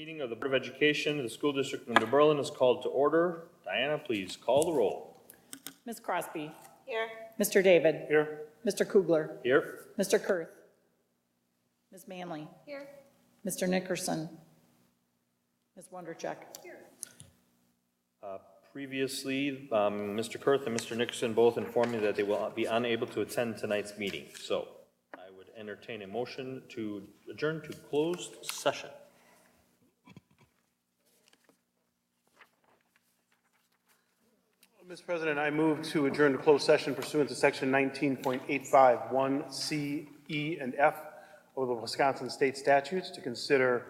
meeting of the Board of Education of the School District of New Berlin is called to order. Diana, please call the roll. Ms. Crosby. Here. Mr. David. Here. Mr. Kugler. Here. Mr. Kurth. Ms. Manley. Here. Mr. Nickerson. Ms. Wondercheck. Previously, Mr. Kurth and Mr. Nickerson both informed me that they will be unable to attend tonight's meeting. So I would entertain a motion to adjourn to closed session. Mr. President, I move to adjourn to closed session pursuant to Section 19.851C, E, and F of the Wisconsin State Statutes to consider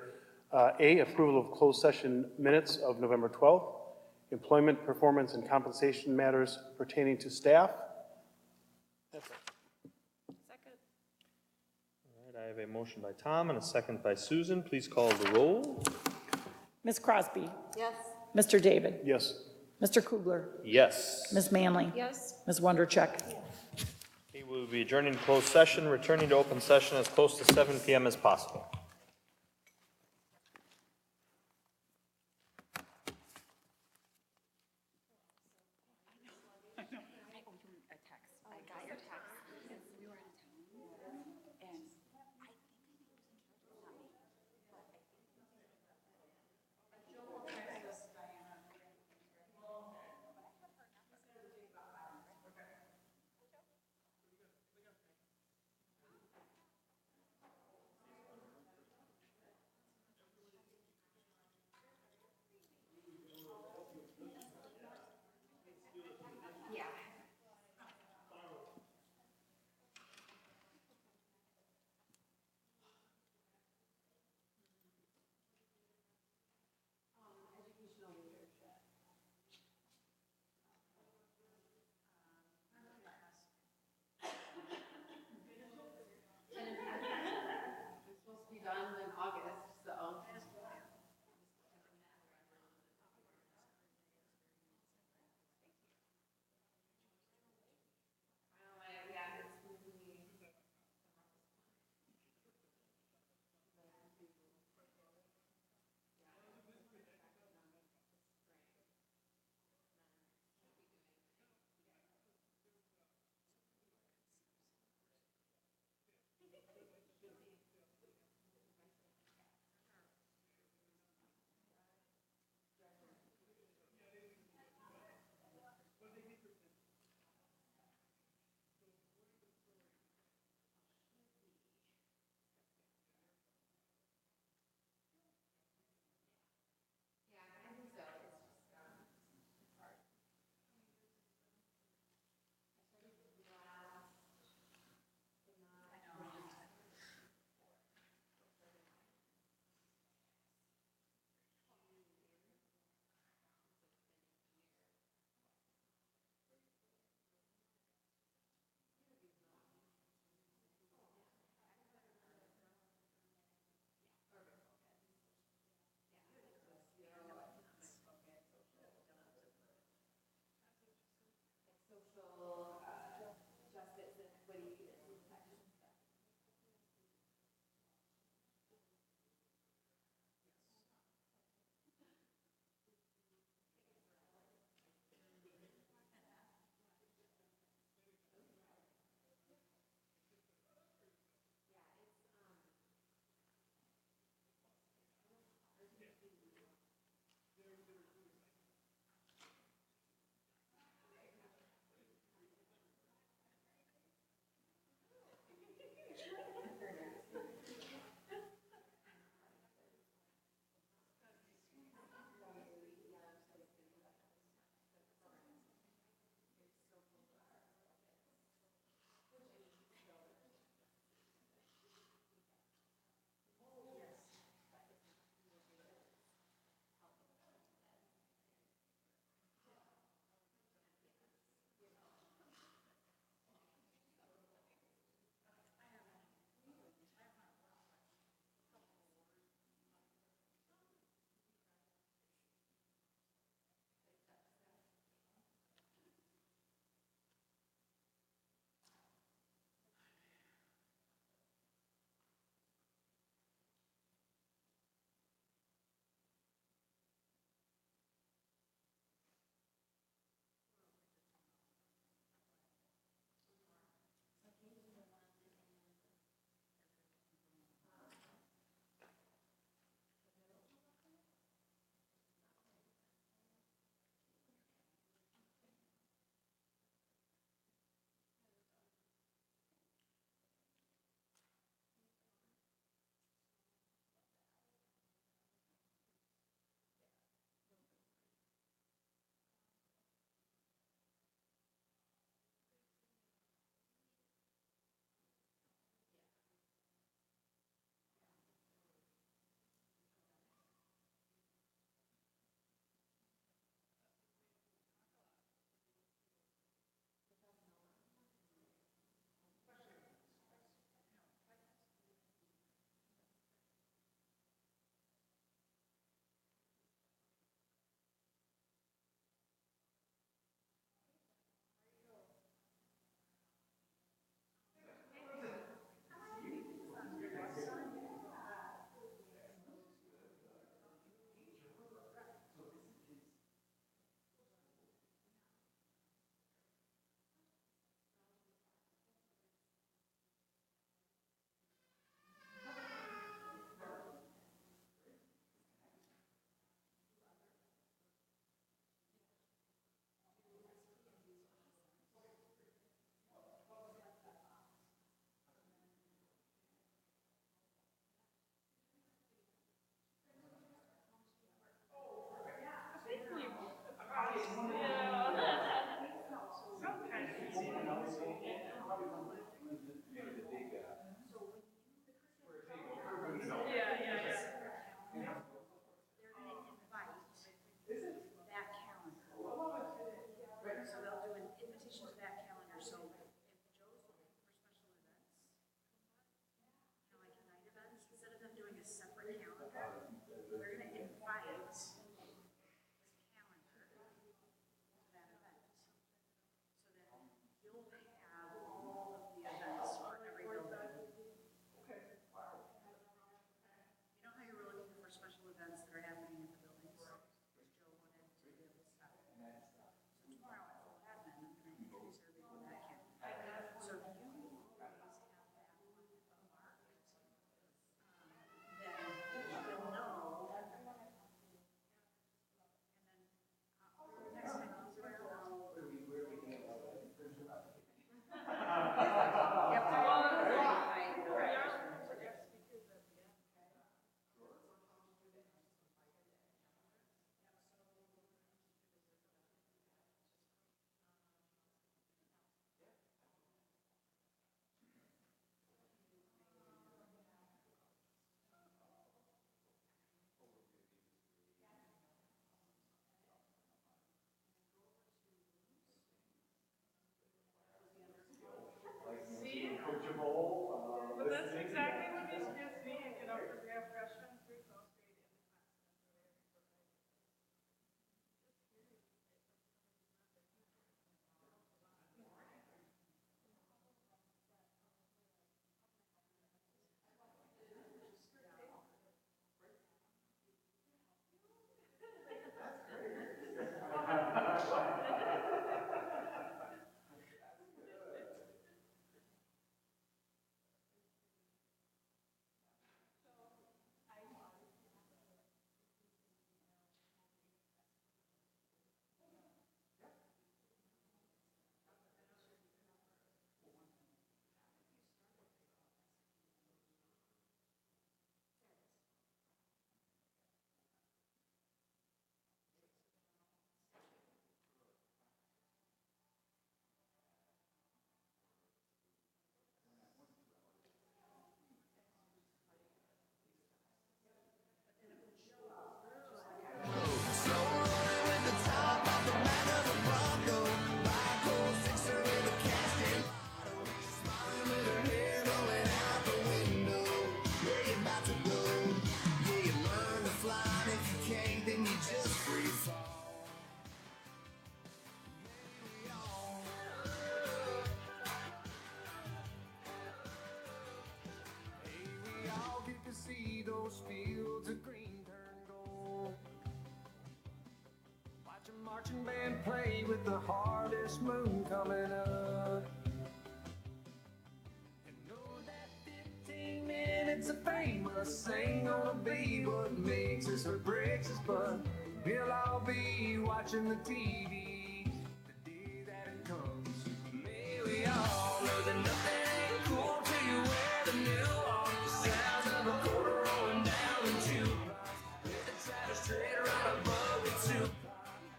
A, approval of closed session minutes of November 12th, employment, performance, and compensation matters pertaining to staff. That's it. All right, I have a motion by Tom and a second by Susan. Please call the roll. Ms. Crosby. Yes. Mr. David. Yes. Mr. Kugler. Yes. Ms. Manley. Yes. Ms. Wondercheck. We will be adjourning closed session, returning to open session as close to 7 p.m. as possible. play with the harvest moon coming up. And know that 15 minutes of famous ain't gonna be what makes us or breaks us, but we'll all be watching the TV the day that it comes. May we all know that nothing ain't cool till you wear the new one. The sound of a quarter rolling down the tube. With the travel straight right above the tube.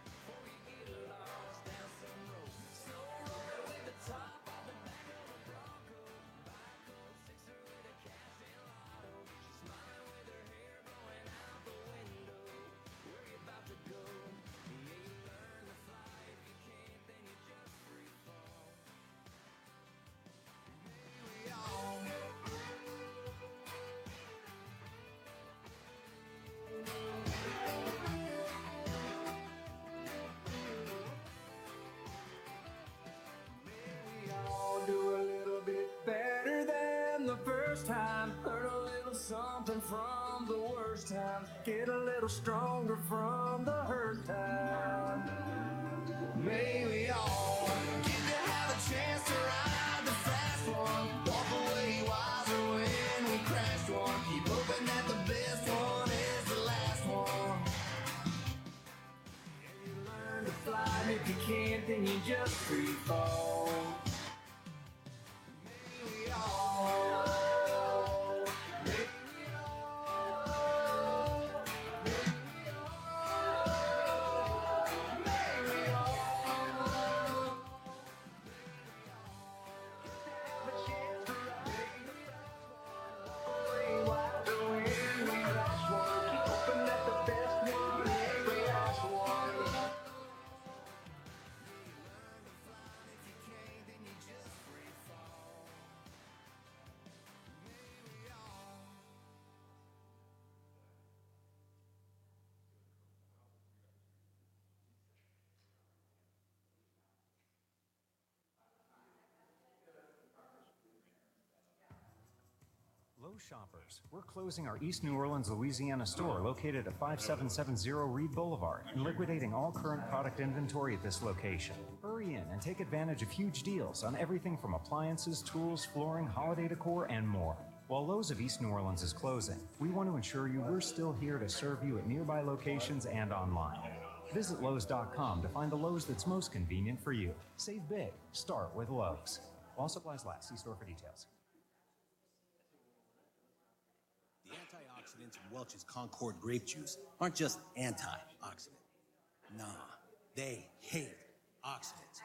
Before you get lost down some road. Snow rolling with the top off the back of a Bronco. Bike goes sixer with a cash and lotto. She's smiling with her hair blowing out the window. Where you about to go? You ain't learn to fly. If you can't, then you just free fall. We all we all do a little bit better than the first time. Learn a little something from the worst times. Get a little stronger from the hurt times. May we all get to have a chance to ride the fast one. Walk away wiser when we crashed one. Keep hoping that the best one is the last one. And you learn to fly, and if you can't, then you just free fall. May we all, may we all, may we all, may we all, have a chance to ride away wiser when we crash one. Keep hoping that the best one is the last one. Lowe's shoppers, we're closing our East New Orleans, Louisiana store located at 5770 Reed Boulevard and liquidating all current product inventory at this location. Hurry in and take advantage of huge deals on everything from appliances, tools, flooring, holiday decor, and more. While Lowe's of East New Orleans is closing, we want to ensure you we're still here to serve you at nearby locations and online. Visit Lowe's.com to find the Lowe's that's most convenient for you. Save big. Start with Lowe's. While supplies last, see store for details. The antioxidants in Welch's Concord grape juice aren't just antioxidant. Nah, they hate oxidants.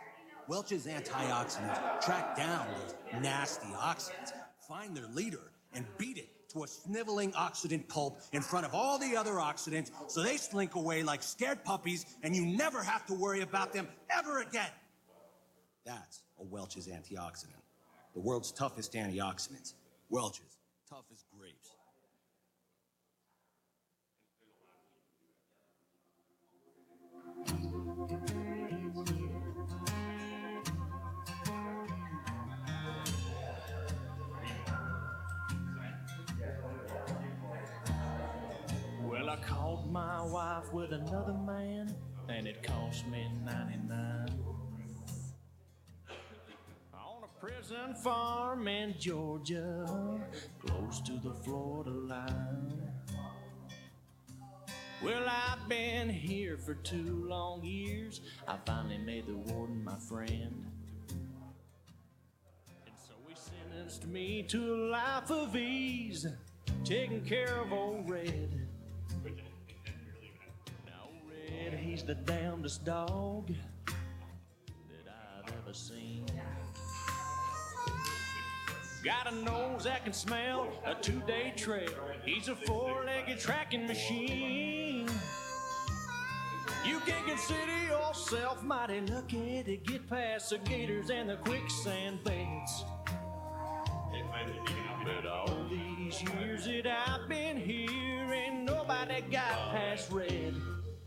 Welch's antioxidants track down those nasty oxidants, find their leader, and beat it to a sniveling oxidant pulp in front of all the other oxidants so they slink away like scared puppies and you never have to worry about them ever again. That's a Welch's antioxidant. The world's toughest antioxidants. Welch's, tough as grapes. Well, I caught my wife with another man, and it cost me 99. On a prison farm in Georgia, close to the Florida line. Well, I've been here for 2 long years. I finally made the warden my friend. And so he sentenced me to a life of ease, taking care of old Red. Now, old Red, he's the damnedest dog that I've ever seen. Got a nose that can smell a 2-day trail. He's a 4-legged tracking machine. You can consider yourself mighty lucky to get past the gators and the quicksand beds. But all these years that I've been here, ain't nobody got past Red.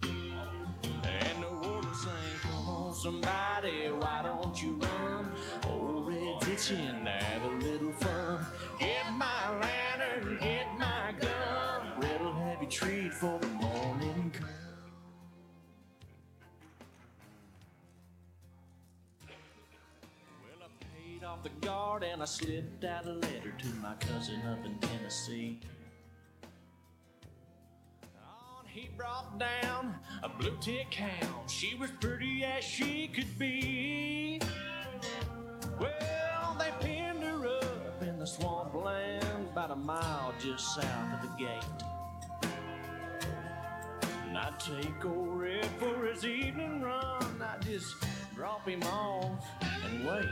And the warden sang, come on somebody, why don't you run? Old Red's itching to have a little fun. Get my lantern, get my gun. Red'll have you treat for the morning come. off the guard and I slipped out a letter to my cousin up in Tennessee. He brought down a blue tick hound. She was pretty as she could be. Well, they pinned her up in the swampland about a mile just south of the gate. And I'd take old Red for his evening run. I'd just drop him off and wait.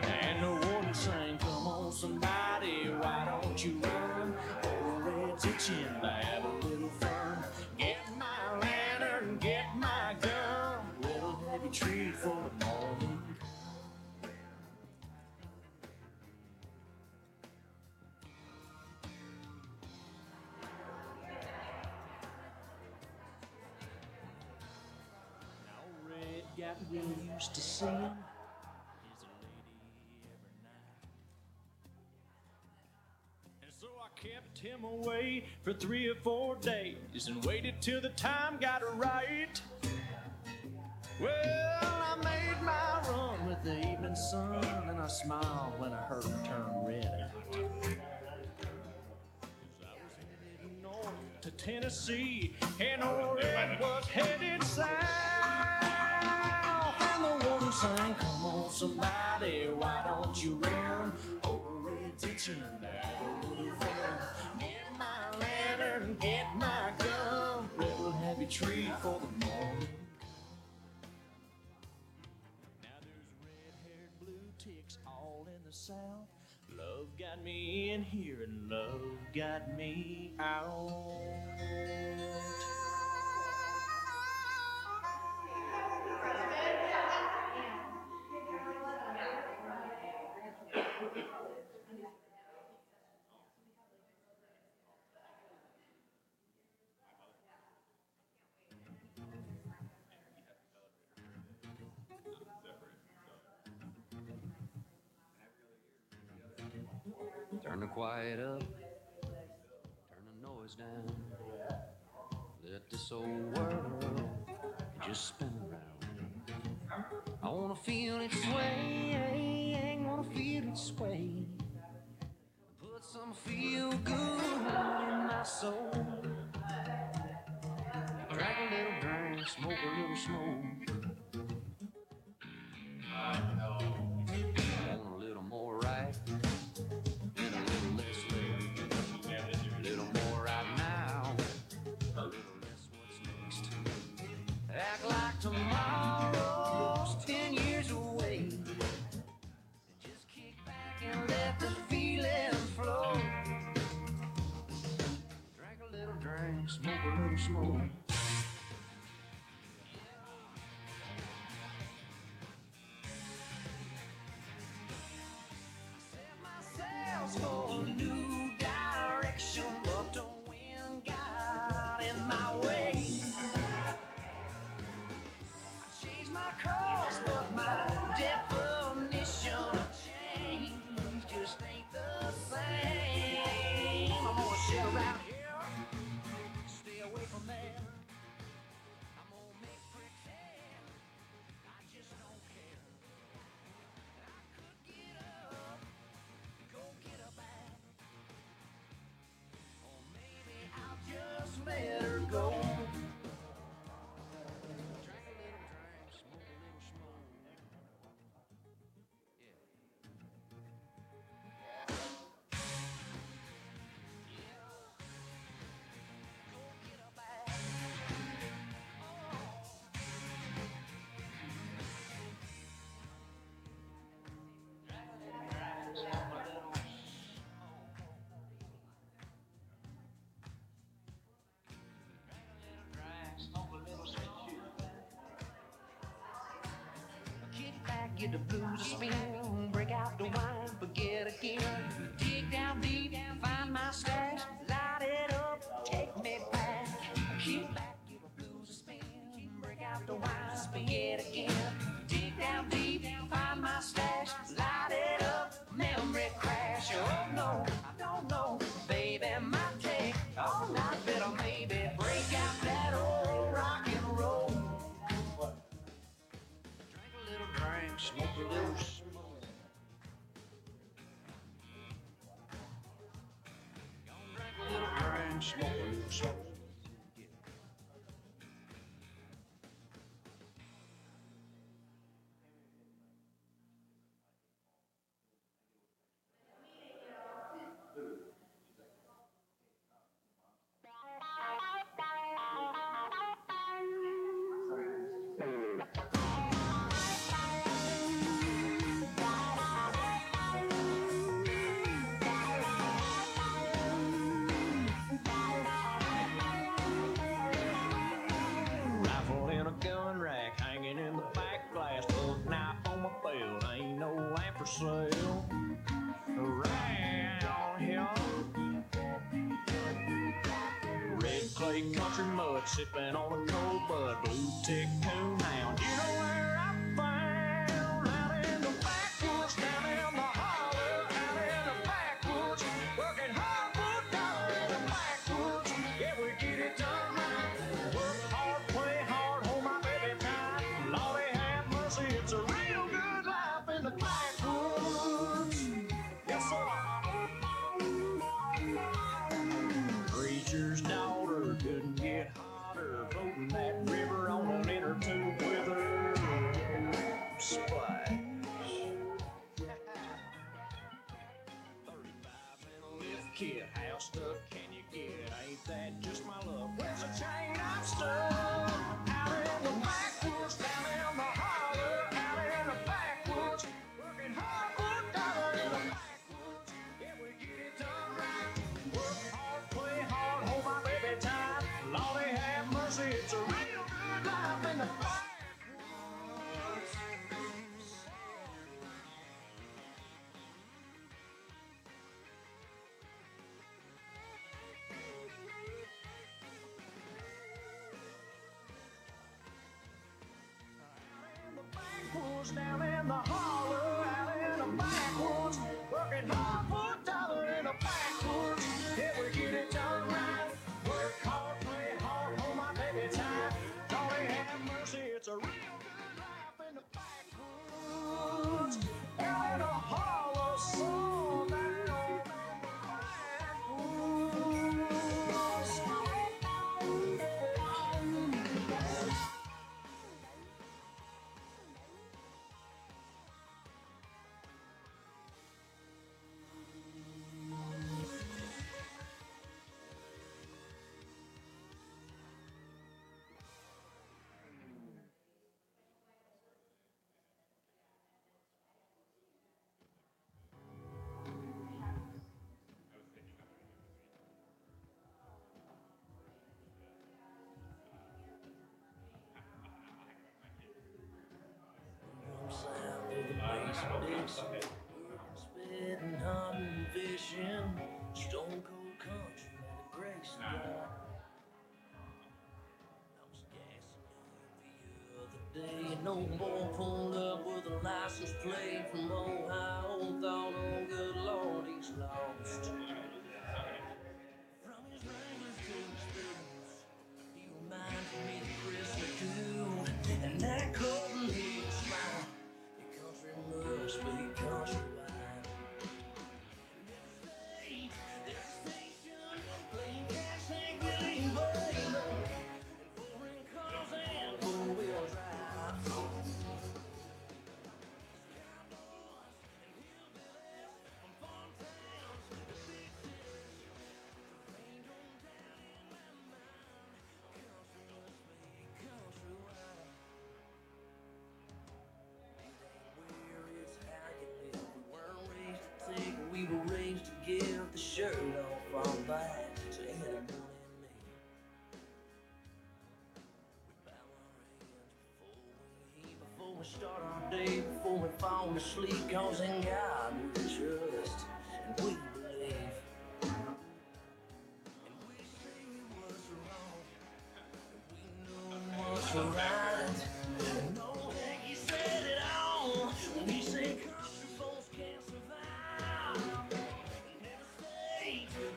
And the warden sang, "Come on, somebody, why don't you run? Old Red's itching to have a little fun. Get my lantern, get my gun, little heavy treat for the morning." Now Red got real used to seeing his lady every night. And so I kept him away for 3 or 4 days and waited till the time got right. Well, I made my run with the evening sun, and I smiled when I heard him turn red out. 'Cause I was headed north to Tennessee, and old Red was headed south. And the woman sang, "Come on, somebody, why don't you run? Old Red's itching to have a little fun. Get my lantern, get my gun, little heavy treat for the morning." Now there's red-haired blue ticks all in the south. Love got me in here and love got me out. Turn the quiet up, turn the noise down. Let this old world just spin around. I wanna feel it sway, wanna feel it sway. Put some feel good in my soul. Drink a little drink, smoke a little smoke. Want a little more right. Act like tomorrow's 10 years away. Just kick back and let the feeling flow. Drink a little drink, smoke a little smoke. Set myself for a new direction, but the wind got in my way. My course, but my definition of change just ain't the same. I'm gonna sit around here, stay away from there. I'm gonna make pretend I just don't care. I could get up, go get her back, or maybe I'll just let her go. Get the blues to spin, break out the wine, forget again. Dig down deep, find my stash, light it up, take me back. Kick back, get the blues to spin, break out the wine, forget again. Dig down deep, find my stash, light it up, memory crash. Oh no, I don't know, baby, might take all night, better maybe break out that old rock and roll. Smoke a little smoke. butt, sipping on a cold bud, blue tick coon hound. You know where I found? Out in the backwoods, down in the holler, out in the backwoods, working hard for a dollar in the backwoods. Yeah, we get it done right. Work hard, play hard, hold my baby tight. Lordy have mercy, it's a real good life in the backwoods. Yes, sir. Preacher's daughter couldn't get hotter, floating that river on an inner tube with her. Splash. 35 in a lift kit, how stuck can you get? Ain't that just my luck? Where's the chain I'm stuck? Out in the backwoods, down in the holler, out in the backwoods, working hard for a dollar in the backwoods. Yeah, we get it done right. Work hard, play hard, hold my baby tight. Lordy have mercy, it's a real good life in the backwoods. Backwoods, down in the holler, out in the backwoods, working hard for a dollar in the backwoods. Yeah, we get it done right. Work hard, play hard, hold my baby tight. Lordy have mercy, it's a real good life in the backwoods. Out in the holler, so down in the backwoods. Spitting, hunting, fishing, stone cold country, and the grace of God. I was gassing up the other day, and old boy pulled up with a license plate from Ohio. Thought, oh good Lord, he's lost. From his Wranglers to his boots, he reminded me of Chris McCool, and that couldn't he smile. Your country must be countrywide. There's a station playing Cash Tank Willie Baby, and foreign cars and four-wheel drive. Cowboys and hillbillies from farm towns to big cities. Rained on down in my mind. Country must be countrywide. Where it's how you live. We weren't raised to take, we were raised to give. The shirt off our back, so ain't no money in me. We bow our hands before we start our day, before we fall asleep, cause in God we trust and we believe. And we say what's wrong, and we know what's right. And no heck, he said it all when he said country folks can't survive.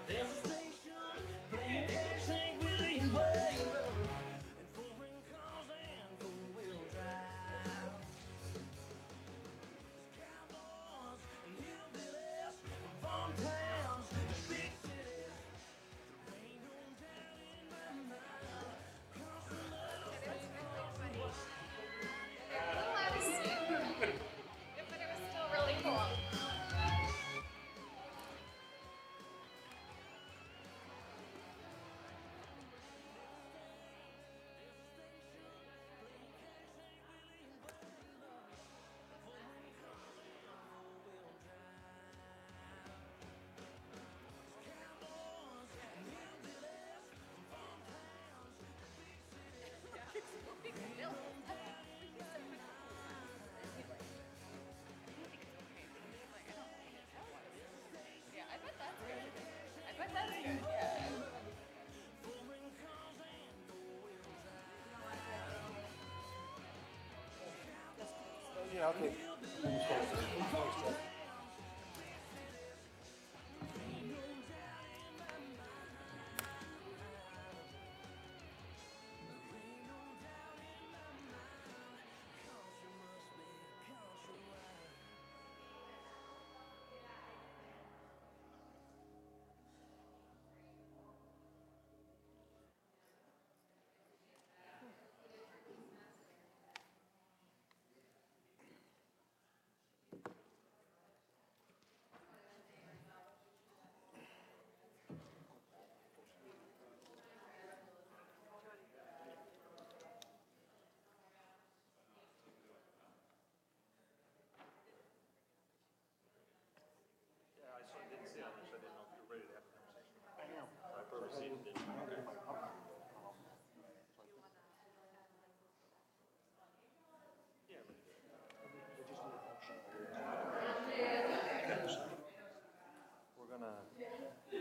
There's a station playing Cash Tank Willie Baby, and foreign cars and four-wheel drive. Cowboys and hillbillies from farm towns to big cities. Rain on down in my mind. Country love,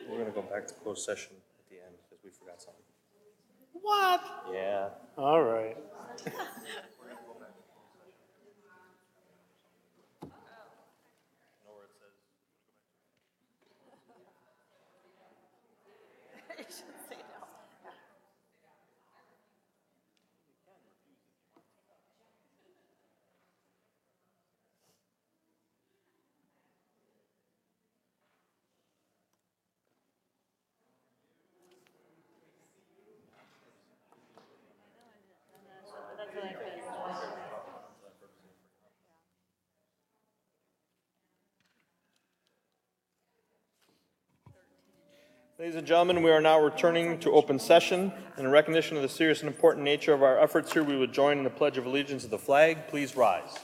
We're gonna go back to closed session at the end because we forgot something. What? Yeah. All right. Ladies and gentlemen, we are now returning to open session. In recognition of the serious and important nature of our efforts here, we would join in the Pledge of Allegiance to the flag. Please rise.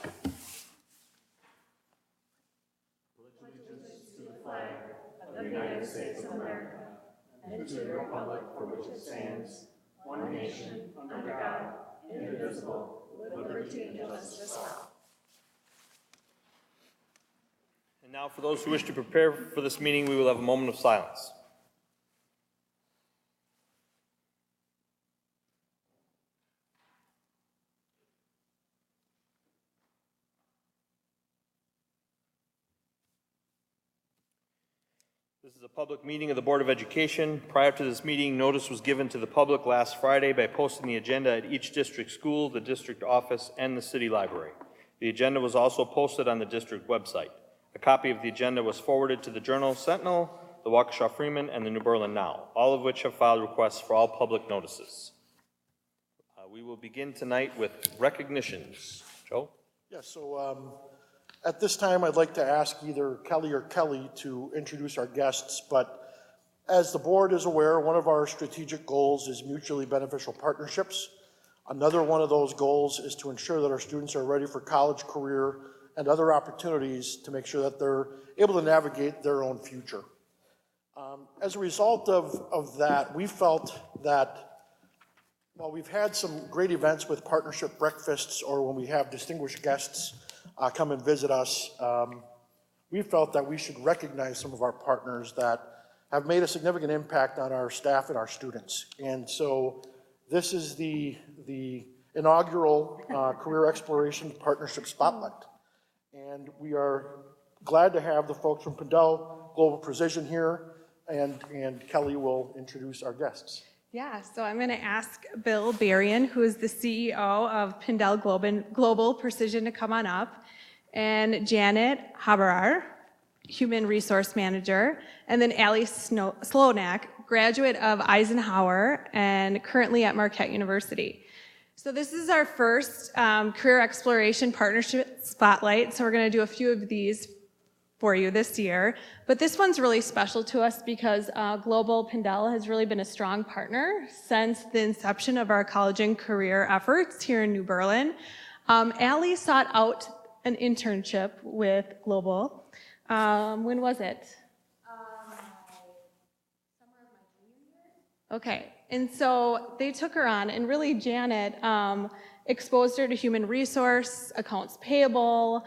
And now, for those who wish to prepare for this meeting, we will have a moment of silence. This is a public meeting of the Board of Education. Prior to this meeting, notice was given to the public last Friday by posting the agenda at each district school, the district office, and the city library. The agenda was also posted on the district website. A copy of the agenda was forwarded to the Journal Sentinel, the Waukesha Freeman, and the New Berlin Now, all of which have filed requests for all public notices. We will begin tonight with recognitions. Joe? Yeah, so at this time, I'd like to ask either Kelly or Kelly to introduce our guests, but as the board is aware, one of our strategic goals is mutually beneficial partnerships. Another one of those goals is to ensure that our students are ready for college, career, and other opportunities to make sure that they're able to navigate their own future. As a result of that, we felt that while we've had some great events with partnership breakfasts or when we have distinguished guests come and visit us, we felt that we should recognize some of our partners that have made a significant impact on our staff and our students. And so this is the inaugural Career Exploration Partnership Spotlight. And we are glad to have the folks from Pindell Global Precision here, and Kelly will introduce our guests. Yeah, so I'm going to ask Bill Berrien, who is the CEO of Pindell Global Precision, to come on up, and Janet Haberar, Human Resource Manager, and then Allie Slonak, graduate of Eisenhower and currently at Marquette University. So this is our first Career Exploration Partnership Spotlight, so we're going to do a few of these for you this year. But this one's really special to us because Global Pindell has really been a strong partner since the inception of our college and career efforts here in New Berlin. Allie sought out an internship with Global. When was it? Summer of my junior year. Okay, and so they took her on, and really Janet exposed her to human resource, accounts payable,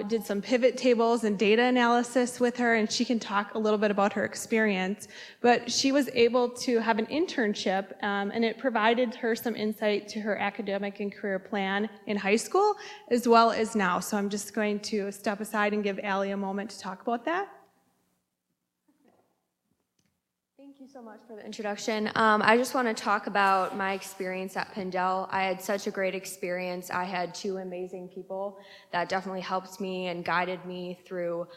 did some pivot tables and data analysis with her, and she can talk a little bit about her experience. But she was able to have an internship, and it provided her some insight to her academic and career plan in high school, as well as now. So I'm just going to step aside and give Allie a moment to talk about that. Thank you so much for the introduction. I just want to talk about my experience at Pendel. I had such a great experience. I had two amazing people that definitely helped me and guided me through,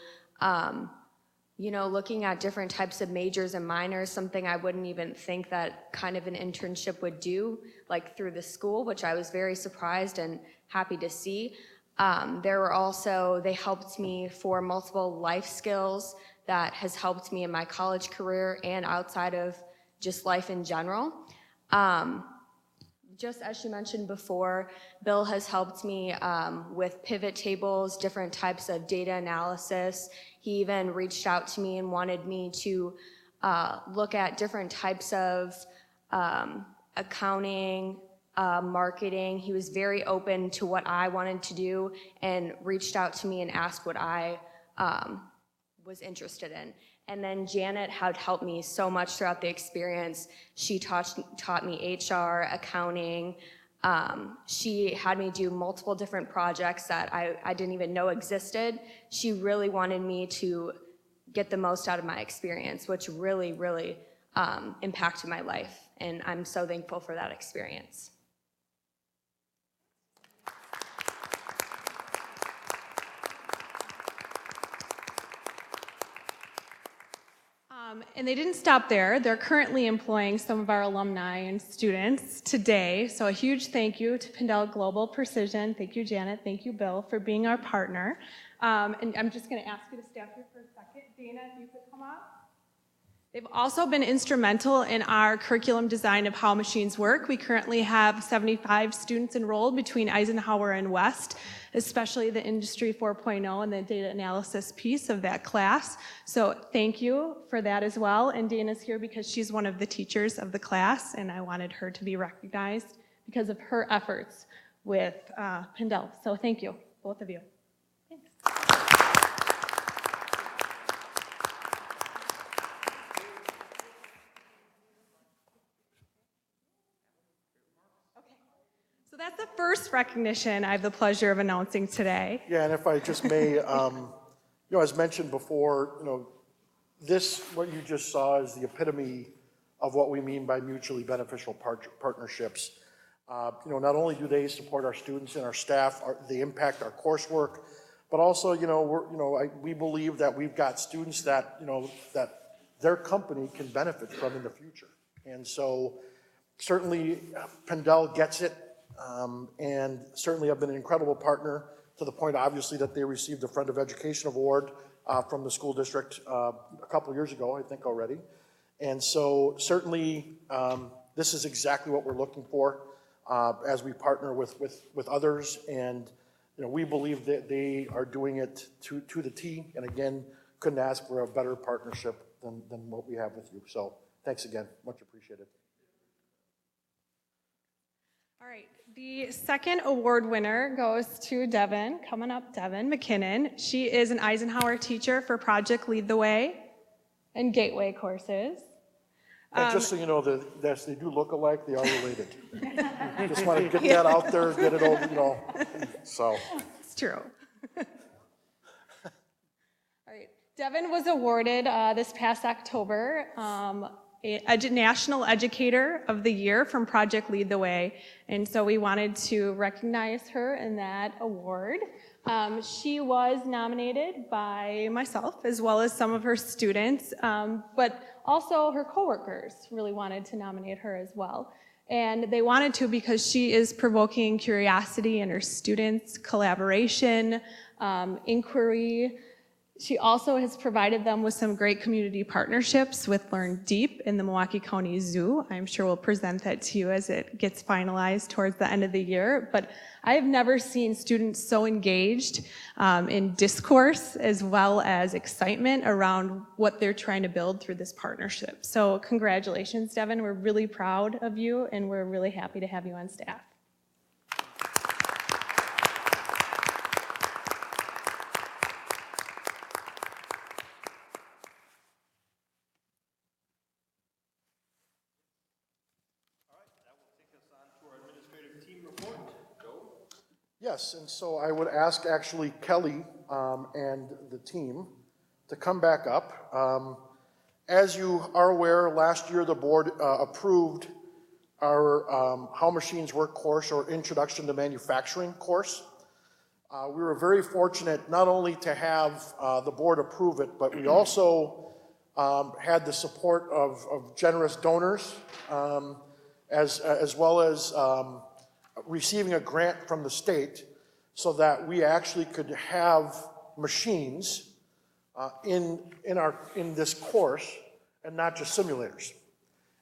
looking at different types of majors and minors, something I wouldn't even think that kind of an internship would do, like through the school, which I was very surprised and happy to see. They helped me for multiple life skills that has helped me in my college career and outside of just life in general. Just as she mentioned before, Bill has helped me with pivot tables, different types of data analysis. He even reached out to me and wanted me to look at different types of accounting, marketing. He was very open to what I wanted to do and reached out to me and asked what I was interested in. And then Janet had helped me so much throughout the experience. She taught me HR, accounting. She had me do multiple different projects that I didn't even know existed. She really wanted me to get the most out of my experience, which really, really impacted my life. And I'm so thankful for that experience. And they didn't stop there. They're currently employing some of our alumni and students today. So a huge thank you to Pendel Global Precision. Thank you, Janet. Thank you, Bill, for being our partner. And I'm just going to ask you to stay up here for a second. Dana, if you could come up. They've also been instrumental in our curriculum design of how machines work. We currently have 75 students enrolled between Eisenhower and West, especially the Industry 4.0 and the data analysis piece of that class. So thank you for that as well. And Dana's here because she's one of the teachers of the class, and I wanted her to be recognized because of her efforts with Pendel. So thank you, both of you. Thanks. So that's the first recognition I have the pleasure of announcing today. Yeah, and if I just may, as mentioned before, what you just saw is the epitome of what we mean by mutually beneficial partnerships. Not only do they support our students and our staff, they impact our coursework, but also, we believe that we've got students that, that their company can benefit from in the future. And so certainly Pendel gets it. And certainly have been an incredible partner to the point, obviously, that they received a Friend of Education Award from the school district a couple of years ago, I think already. And so certainly this is exactly what we're looking for as we partner with others. And we believe that they are doing it to the T. And again, couldn't ask for a better partnership than what we have with you. So thanks again, much appreciated. All right, the second award winner goes to Devin. Coming up, Devin McKinnon. She is an Eisenhower teacher for Project Lead the Way and Gateway courses. And just so you know, they do look alike, they are related. Just want to get that out there, get it over, so. It's true. All right, Devin was awarded this past October a National Educator of the Year from Project Lead the Way, and so we wanted to recognize her in that award. She was nominated by myself as well as some of her students, but also her coworkers really wanted to nominate her as well. And they wanted to because she is provoking curiosity in her students, collaboration, inquiry. She also has provided them with some great community partnerships with Learn Deep in the Milwaukee County Zoo. I'm sure we'll present that to you as it gets finalized towards the end of the year. But I have never seen students so engaged in discourse as well as excitement around what they're trying to build through this partnership. So congratulations, Devin. We're really proud of you, and we're really happy to have you on staff. Yes, and so I would ask actually Kelly and the team to come back up. As you are aware, last year the board approved our How Machines Work course, or Introduction to Manufacturing course. We were very fortunate not only to have the board approve it, but we also had the support of generous donors, as well as receiving a grant from the state so that we actually could have machines in this course and not just simulators.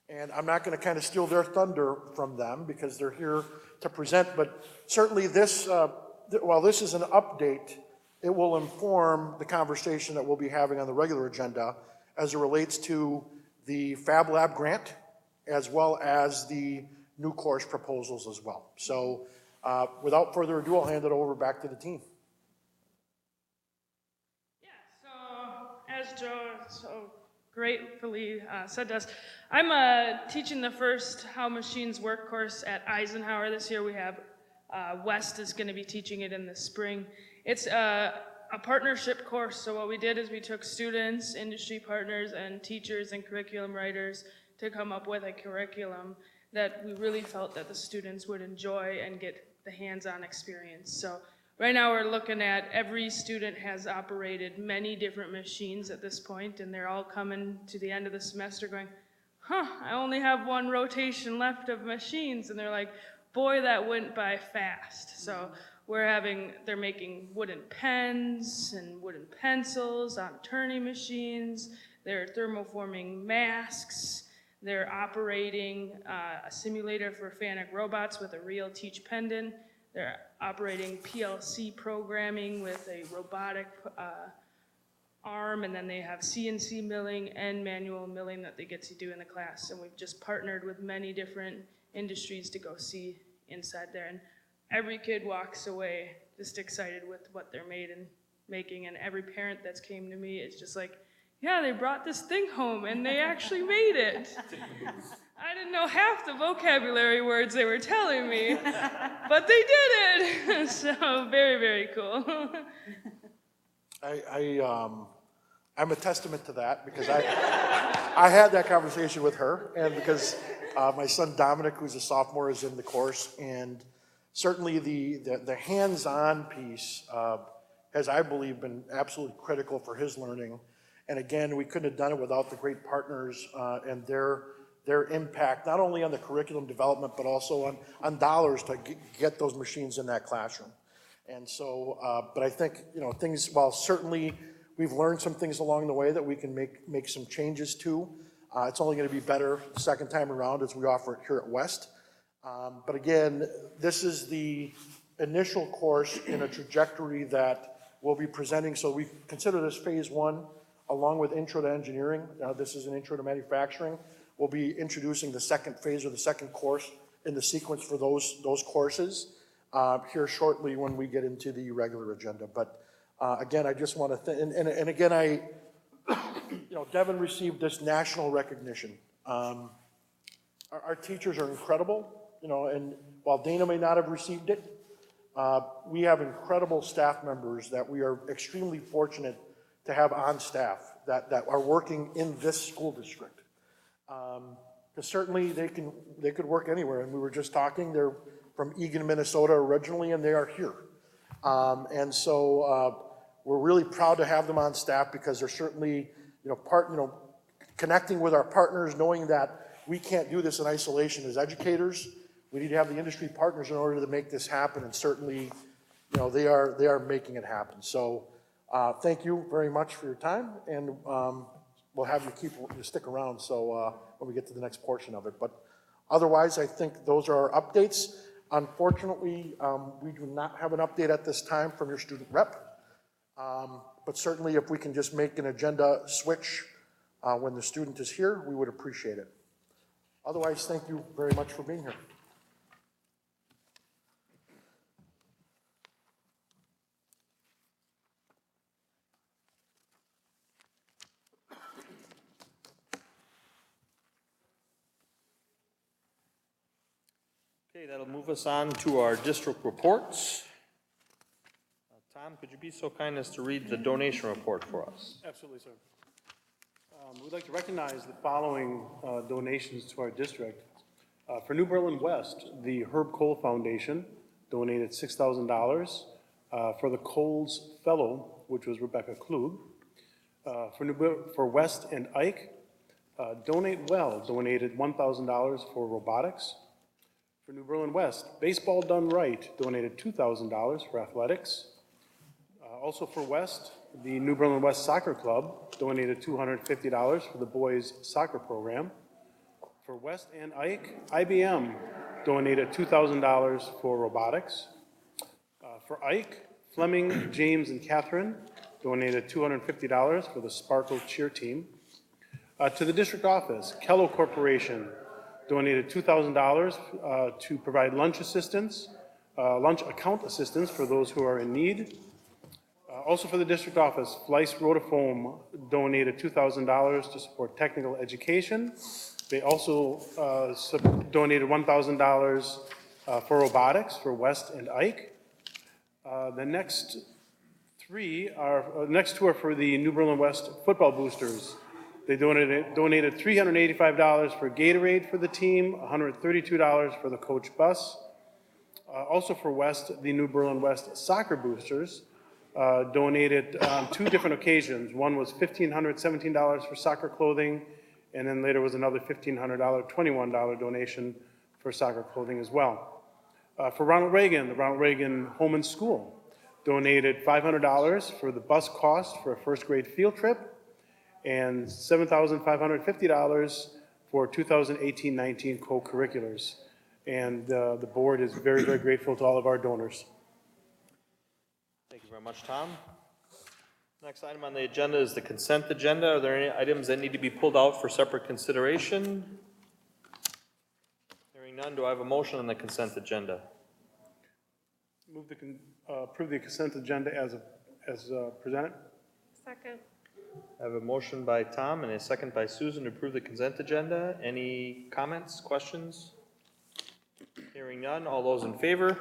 And I'm not going to kind of steal their thunder from them because they're here to present, but certainly this, while this is an update, it will inform the conversation that we'll be having on the regular agenda as it relates to the Fab Lab grant, as well as the new course proposals as well. So without further ado, I'll hand it over back to the team. Yeah, so as Joe so gratefully said to us, I'm teaching the first How Machines Work course at Eisenhower this year. We have West is going to be teaching it in the spring. It's a partnership course, so what we did is we took students, industry partners, and teachers and curriculum writers to come up with a curriculum that we really felt that the students would enjoy and get the hands-on experience. So right now we're looking at every student has operated many different machines at this point, and they're all coming to the end of the semester going, I only have one rotation left of machines, and they're like, boy, that went by fast. So they're making wooden pens and wooden pencils on turning machines, they're thermoforming masks, they're operating a simulator for FANUC robots with a real teach pendant. They're operating PLC programming with a robotic arm, and then they have CNC milling and manual milling that they get to do in the class. And we've just partnered with many different industries to go see inside there. And every kid walks away just excited with what they're making. And every parent that's came to me is just like, yeah, they brought this thing home and they actually made it. I didn't know half the vocabulary words they were telling me, but they did it. So very, very cool. I'm a testament to that because I had that conversation with her, and because my son Dominic, who's a sophomore, is in the course, and certainly the hands-on piece has, I believe, been absolutely critical for his learning. And again, we couldn't have done it without the great partners and their impact, not only on the curriculum development, but also on dollars to get those machines in that classroom. And so, but I think, things, while certainly we've learned some things along the way that we can make some changes to, it's only going to be better the second time around as we offer it here at West. But again, this is the initial course in a trajectory that we'll be presenting. So we consider this phase one, along with Intro to Engineering. This is an Intro to Manufacturing. We'll be introducing the second phase, or the second course in the sequence for those courses here shortly when we get into the regular agenda. But again, I just want to, and again, Devin received this national recognition. Our teachers are incredible, and while Dana may not have received it, we have incredible staff members that we are extremely fortunate to have on staff that are working in this school district. Because certainly they could work anywhere, and we were just talking, they're from Eagan, Minnesota originally, and they are here. And so we're really proud to have them on staff because they're certainly, connecting with our partners, knowing that we can't do this in isolation as educators. We need to have the industry partners in order to make this happen, and certainly, they are making it happen. So thank you very much for your time, and we'll have you stick around so when we get to the next portion of it. But otherwise, I think those are our updates. Unfortunately, we do not have an update at this time from your student rep, but certainly if we can just make an agenda switch when the student is here, we would appreciate it. Otherwise, thank you very much for being here. Okay, that'll move us on to our district reports. Tom, could you be so kind as to read the donation report for us? Absolutely, sir. We'd like to recognize the following donations to our district. For New Berlin West, the Herb Cole Foundation donated $6,000. For the Coles Fellow, which was Rebecca Klug. For West and Ike, Donate Well donated $1,000 for robotics. For New Berlin West, Baseball Done Right donated $2,000 for athletics. Also for West, the New Berlin West Soccer Club donated $250 for the boys' soccer program. For West and Ike, IBM donated $2,000 for robotics. For Ike, Fleming, James, and Catherine donated $250 for the Sparkle cheer team. To the district office, Kello Corporation donated $2,000 to provide lunch assistance, lunch account assistance for those who are in need. Also for the district office, Fleiss Rotofoam donated $2,000 to support technical education. They also donated $1,000 for robotics for West and Ike. The next two are for the New Berlin West football boosters. They donated $385 for Gatorade for the team, $132 for the coach bus. Also for West, the New Berlin West soccer boosters donated on two different occasions. One was $1,517 for soccer clothing, and then later was another $1,500, $21 donation for soccer clothing as well. For Ronald Reagan, the Ronald Reagan Home and School donated $500 for the bus cost for a first grade field trip and $7,550 for 2018-19 co-curriculars. And the board is very, very grateful to all of our donors. Thank you very much, Tom. Next item on the agenda is the consent agenda. Are there any items that need to be pulled out for separate consideration? Hearing none, do I have a motion on the consent agenda? Move approve the consent agenda as presented. Second. I have a motion by Tom and a second by Susan to approve the consent agenda. Any comments, questions? Hearing none, all those in favor?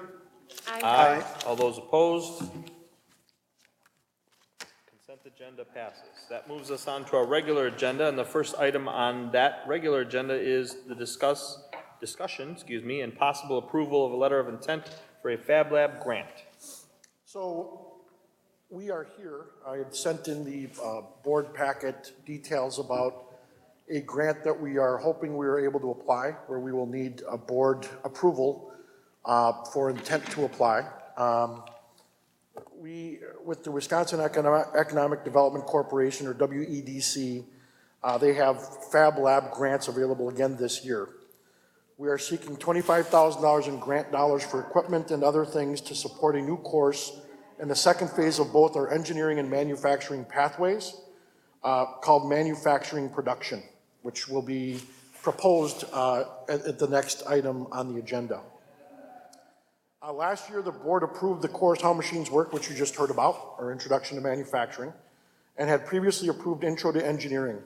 Aye. All those opposed? Consent agenda passes. That moves us on to our regular agenda, and the first item on that regular agenda is the discussion, and possible approval of a letter of intent for a Fab Lab grant. So we are here. I had sent in the board packet details about a grant that we are hoping we are able to apply, where we will need a board approval for intent to apply. With the Wisconsin Economic Development Corporation, or WEDC, they have Fab Lab grants available again this year. We are seeking $25,000 in grant dollars for equipment and other things to support a new course in the second phase of both our engineering and manufacturing pathways, called Manufacturing Production, which will be proposed at the next item on the agenda. Last year, the board approved the course How Machines Work, which you just heard about, or Introduction to Manufacturing, and had previously approved Intro to Engineering.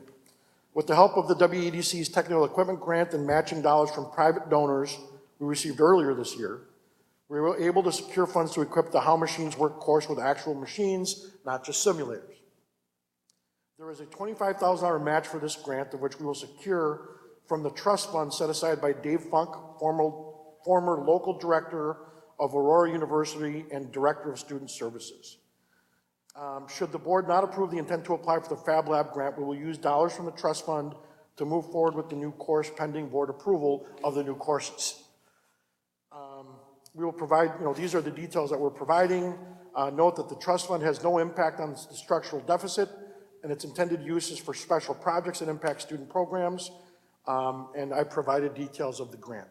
With the help of the WEDC's Technical Equipment Grant and matching dollars from private donors we received earlier this year, we were able to secure funds to equip the How Machines Work course with actual machines, not just simulators. There is a $25,000 match for this grant, of which we will secure from the trust fund set aside by Dave Funk, former local director of Aurora University and director of student services. Should the board not approve the intent to apply for the Fab Lab grant, we will use dollars from the trust fund to move forward with the new course pending board approval of the new courses. We will provide, these are the details that we're providing. Note that the trust fund has no impact on the structural deficit, and its intended use is for special projects that impact student programs, and I provided details of the grant.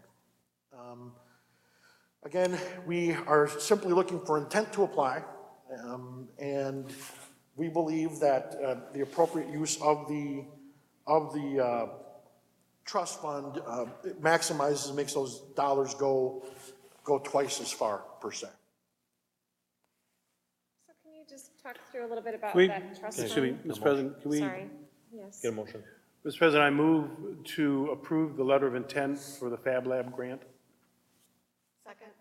Again, we are simply looking for intent to apply, and we believe that the appropriate use of the trust fund maximizes, makes those dollars go twice as far per se. So can you just talk through a little bit about Mr. that trust fund? Mr. President, can we? Sorry, yes. Get a motion. Mr. President, I move to approve the letter of intent for the Fab Lab grant. Second.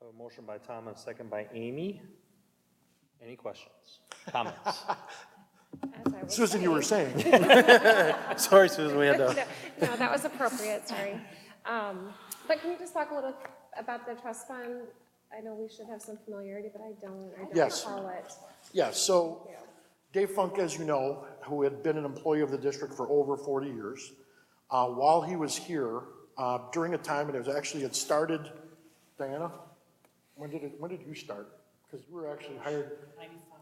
I I have a motion by Tom and a second by Amy. Any questions? Comments? As I was Susan, you were saying. Sorry, Susan, we had to. No, that was appropriate, sorry. But can you just talk a little about the trust fund? I know we should have some familiarity, but I don't Yes. recall it. Yeah, so Dave Funk, as you know, who had been an employee of the district for over 40 years, while he was here, during a time, and it started, Diana, when did you start? Because you were actually hired. 95.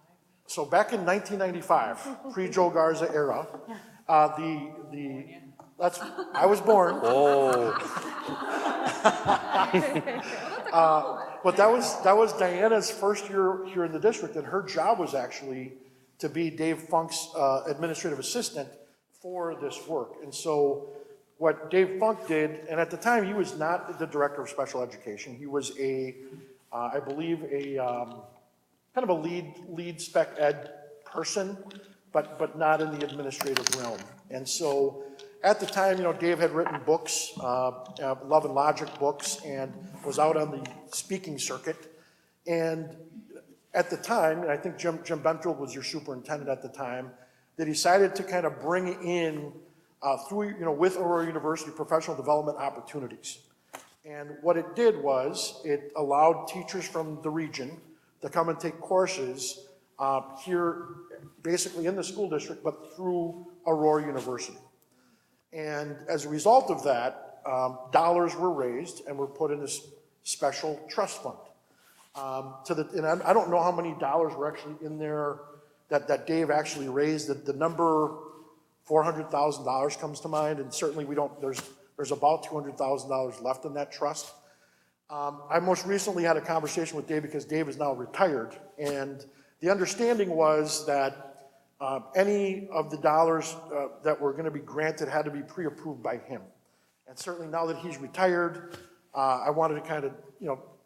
So back in 1995, pre-Joe Garza era, I was born. Oh. But that was Diana's first year here in the district, and her job was actually to be Dave Funk's administrative assistant for this work. And so what Dave Funk did, and at the time he was not the director of special education, he was I believe kind of a lead spec ed person, but not in the administrative realm. And so at the time, Dave had written books, Love and Logic books, and was out on the speaking circuit. And at the time, and I think Jim Benfield was your superintendent at the time, they decided to kind of bring in, with Aurora University, professional development opportunities. And what it did was it allowed teachers from the region to come and take courses here, basically in the school district, but through Aurora University. And as a result of that, dollars were raised and were put in this special trust fund. And I don't know how many dollars were actually in there that Dave actually raised. The number $400,000 comes to mind, and certainly there's about $200,000 left in that trust. I most recently had a conversation with Dave because Dave is now retired, and the understanding was that any of the dollars that were going to be granted had to be pre-approved by him. And certainly now that he's retired, I wanted to kind of,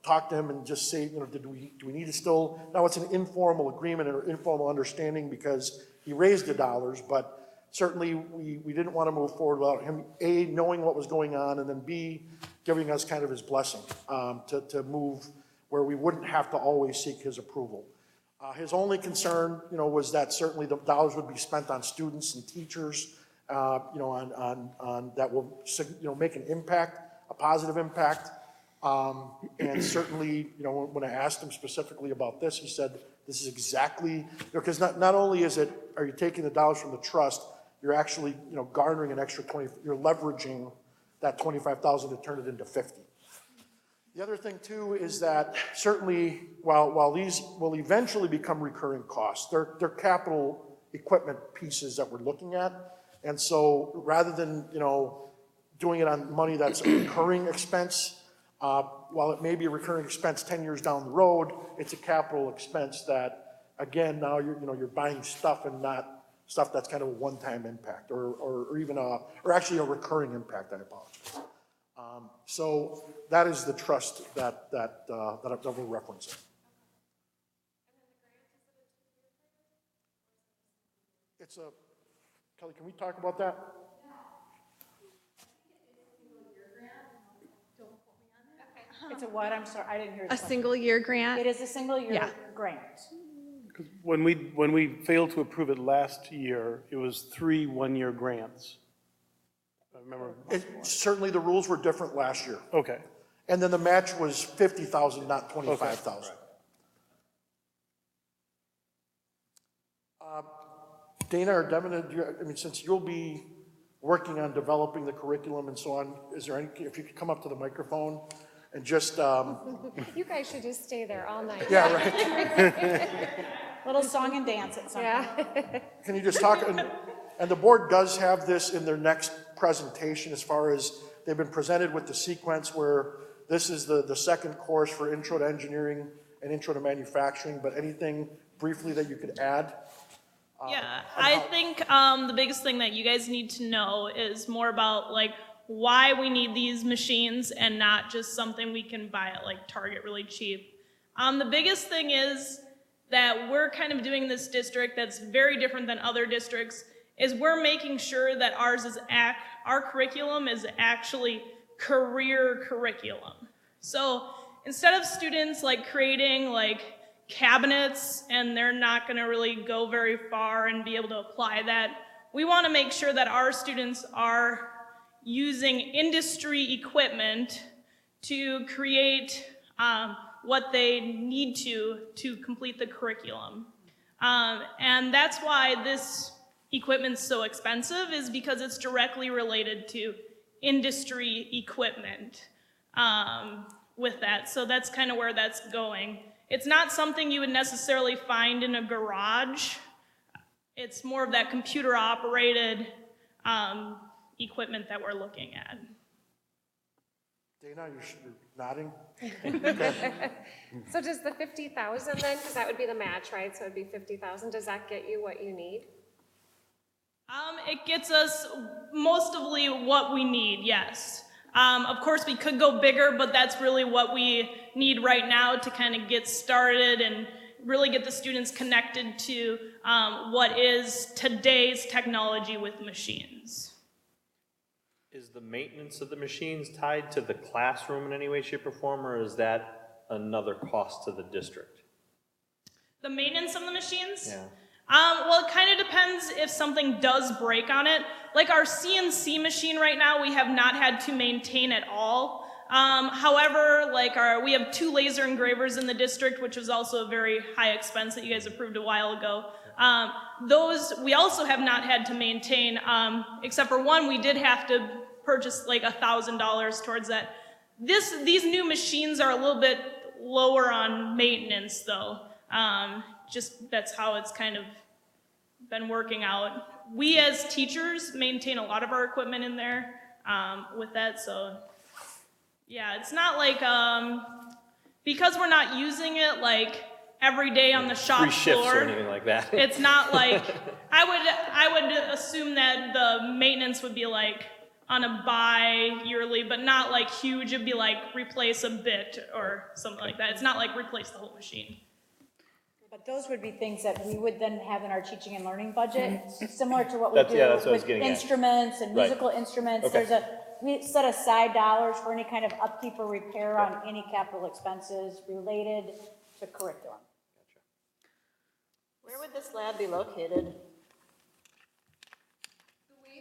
talk to him and just say, do we need to still, now it's an informal agreement or informal understanding because he raised the dollars, but certainly we didn't want to move forward without him, A, knowing what was going on, and then B, giving us kind of his blessing to move where we wouldn't have to always seek his approval. His only concern, was that certainly the dollars would be spent on students and teachers, on that will, make an impact, a positive impact. And certainly, when I asked him specifically about this, he said, this is exactly, because not only are you taking the dollars from the trust, you're actually, garnering an extra 20, you're leveraging that 25,000 to turn it into 50. The other thing too is that certainly while these will eventually become recurring costs, they're capital equipment pieces that we're looking at. And so rather than, doing it on money that's a recurring expense, while it may be a recurring expense 10 years down the road, it's a capital expense that, again, now you're buying stuff and not stuff that's kind of a one-time impact or even or actually a recurring impact, I apologize. So that is the trust that we're referencing. Kelly, can we talk about that? It's a what? I'm sorry, I didn't hear. A single year grant? It is a single year grant. When we failed to approve it last year, it was 3 one-year grants. I remember. Certainly the rules were different last year. Okay. And then the match was 50,000, not 25,000. Dana or Devin, since you'll be working on developing the curriculum and so on, is there if you could come up to the microphone and just... You guys should just stay there all night. Yeah, right. Little song and dance at some point. Can you just talk, and the board does have this in their next presentation as far as they've been presented with the sequence where this is the second course for Intro to Engineering and Intro to Manufacturing, but anything briefly that you could add? Yeah, I think the biggest thing that you guys need to know is more about why we need these machines and not just something we can buy at Target really cheap. The biggest thing is that we're kind of doing this district that's very different than other districts is we're making sure that our curriculum is actually career curriculum. So instead of students like creating like cabinets and they're not gonna really go very far and be able to apply that, we wanna make sure that our students are using industry equipment to create what they need to complete the curriculum. And that's why this equipment's so expensive, is because it's directly related to industry equipment with that. So that's kind of where that's going. It's not something you would necessarily find in a garage. It's more of that computer operated equipment that we're looking at. Dana, you're nodding? So does the 50,000 then, because that would be the match, right? So it'd be 50,000, does that get you what you need? It gets us mostly what we need, yes. Of course, we could go bigger, but that's really what we need right now to kind of get started and really get the students connected to what is today's technology with machines. Is the maintenance of the machines tied to the classroom in any way, shape, or form, or is that another cost to the district? The maintenance of the machines? Yeah. Well, it kind of depends if something does break on it. Like our CNC machine right now, we have not had to maintain at all. However, like we have 2 laser engravers in the district, which was also a very high expense that you guys approved a while ago. Those we also have not had to maintain, except for one, we did have to purchase like $1,000 towards that. These new machines are a little bit lower on maintenance though. Just that's how it's kind of been working out. We as teachers maintain a lot of our equipment in there with that, so yeah, it's not like, because we're not using it like every day on the shop Free shifts floor, or anything like that. it's not like, I would assume that the maintenance would be like on a bi-yearly, but not like huge. It'd be like replace a bit or something like that. It's not like replace the whole machine. But those would be things that we would then have in our teaching and learning budget, similar to what we That's- do yeah, that's what I was with getting at. instruments and Right. musical instruments. Okay. We set aside dollars for any kind of upkeep or repair on any capital expenses related to curriculum. Where would this lab be located?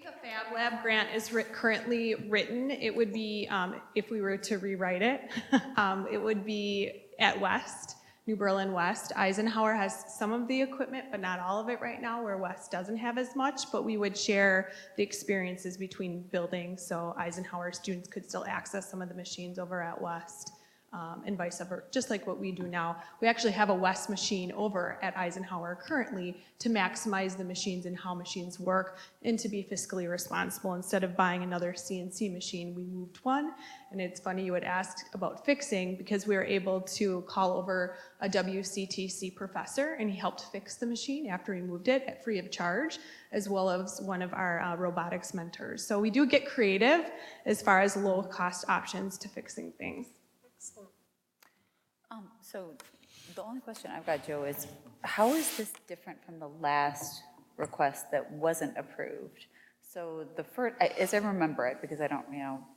The Fab Lab grant is currently written, it would be, if we were to rewrite it, it would be at West, New Berlin West. Eisenhower has some of the equipment, but not all of it right now, where West doesn't have as much, but we would share the experiences between buildings, so Eisenhower students could still access some of the machines over at West. And vice versa, just like what we do now. We actually have a West machine over at Eisenhower currently to maximize the machines and how machines work and to be fiscally responsible. Instead of buying another CNC machine, we moved one. And it's funny you would ask about fixing, because we were able to call over a WCTC professor and he helped fix the machine after we moved it at free of charge, as well as one of our robotics mentors. So we do get creative as far as low cost options to fixing things. So the only question I've got, Joe, is how is this different from the last request that wasn't approved? So the first, as I remember it, because I don't,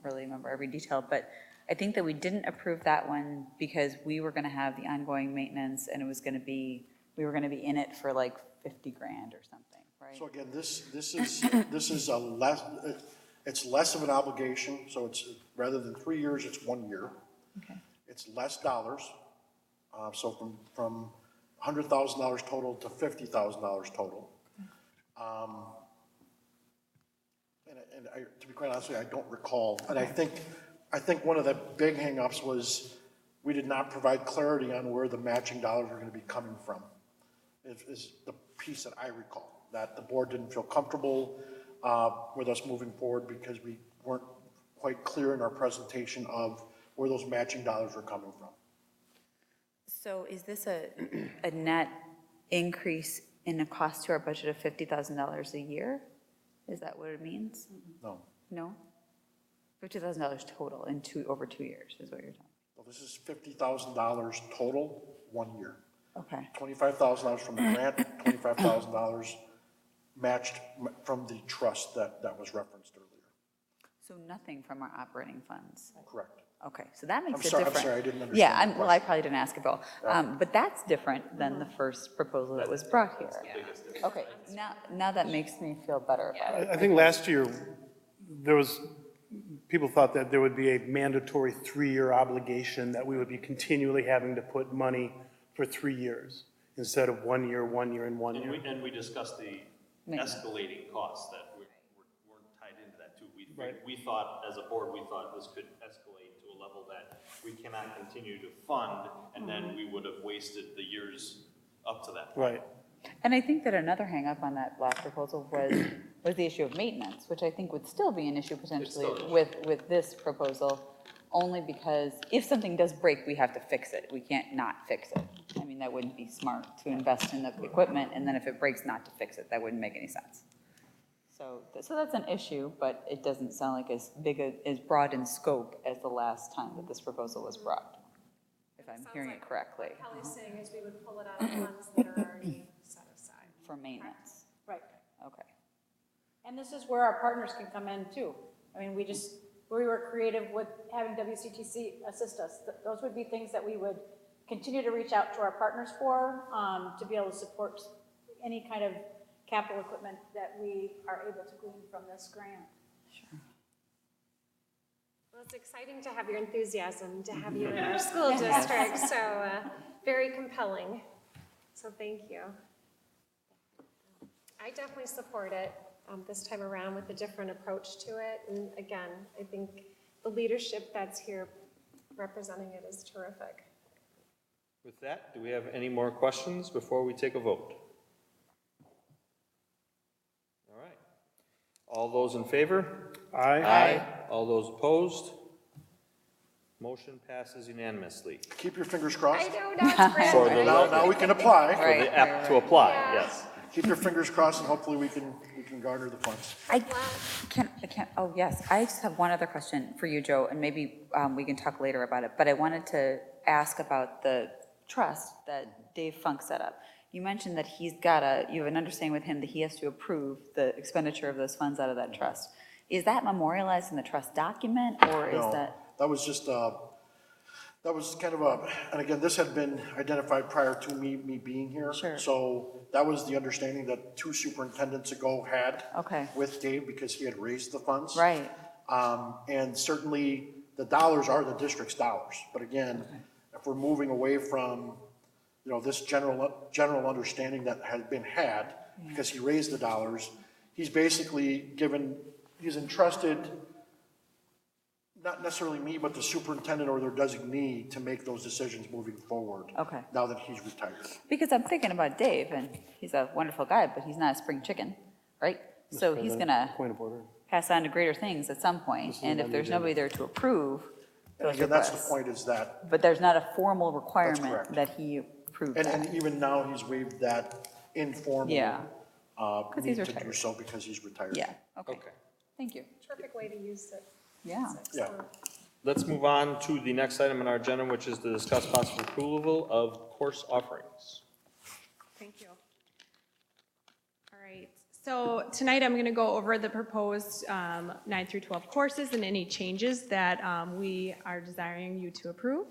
really remember every detail, but I think that we didn't approve that one because we were going to have the ongoing maintenance, and it was going to be, we were going to be in it for like 50 grand or something, right? So again, this is a less, it's less of an obligation, so it's, rather than 3 years, it's 1 year. Okay. It's less dollars, so from $100,000 total to $50,000 total. And to be quite honest with you, I don't recall, and I think one of the big hangups was we did not provide clarity on where the matching dollars were going to be coming from. Is the piece that I recall, that the board didn't feel comfortable with us moving forward because we weren't quite clear in our presentation of where those matching dollars were coming from. So is this a net increase in a cost to our budget of $50,000 a year? Is that what it means? No. No? $50,000 total in over 2 years is what you're talking. Well, this is $50,000 total, 1 year. Okay. $25,000 from the grant, $25,000 matched from the trust that was referenced earlier. So nothing from our operating funds? Correct. Okay, so that makes I'm it sorry, different. I'm sorry, I didn't understand Yeah, the well, I probably didn't ask it, Bill. But that's different than the first proposal that was brought here. Okay, now that makes me feel better about it. I think last year, people thought that there would be a mandatory 3-year obligation that we would be continually having to put money for 3 years instead of 1 year, 1 year, and 1 year. And we discussed the escalating costs that weren't tied into that too. We thought, as a board, we thought this could escalate to a level that we cannot continue to fund, and then we would have wasted the years up to that point. Right. And I think that another hang-up on that last proposal was the issue of maintenance, which I think would still be an issue potentially with this proposal, only because if something does break, we have to fix it. We can't not fix it. I mean, that wouldn't be smart to invest in the equipment, and then if it breaks, not to fix it. That wouldn't make any sense. So that's an issue, but it doesn't sound like as broad in scope as the last time that this proposal was brought, if I'm hearing it correctly. What Kelly's saying is we would pull it out of funds that are already set aside. For maintenance. Right. Okay. And this is where our partners can come in too. I mean, we were creative with having WCTC assist us. Those would be things that we would continue to reach out to our partners for, to be able to support any kind of capital equipment that we are able to glean from this grant. Sure. Well, it's exciting to have your enthusiasm, to have you in our school district, so very compelling. So thank you. I definitely support it this time around with a different approach to it. And again, I think the leadership that's here representing it is terrific. With that, do we have any more questions before we take a vote? All right. All those in favor? Aye. All those opposed? Motion passes unanimously. Keep your fingers crossed. I know, now it's great. For the- Now we can apply. For the app to apply, Yeah. yes. Keep your fingers crossed, and hopefully we can garner the funds. I can't, oh, yes, I just have one other question for you, Joe, and maybe we can talk later about it, but I wanted to ask about the trust that Dave Funk set up. You mentioned that you have an understanding with him that he has to approve the expenditure of those funds out of that trust. Is that memorialized in the trust document, or is No, that? that was just, that was kind of and again, this had been identified prior to me being here. Sure. So that was the understanding that 2 superintendents ago had. Okay. With Dave, because he had raised the funds. Right. And certainly, the dollars are the district's dollars. But again, if we're moving away from, this general understanding that had been had, because he raised the dollars, he's basically he's entrusted, not necessarily me, but the superintendent or their designee to make those decisions moving forward. Okay. Now that he's retired. Because I'm thinking about Dave, and he's a wonderful guy, but he's not a spring chicken, right? So he's gonna Point of order. pass on to greater things at some point, and if there's nobody there to approve And those again, that's the requests. point, is that, But there's not a formal requirement correct. that he approved and that. even now, he's waived that informal. Yeah. 'Cause he's need to do retired. so because he's retired. Yeah, okay. Thank you. Terrific way to use it. Yeah. Yeah. Let's move on to the next item on our agenda, which is to discuss possible approval of course offerings. Thank you. All right, so tonight I'm going to go over the proposed 9 through 12 courses and any changes that we are desiring you to approve.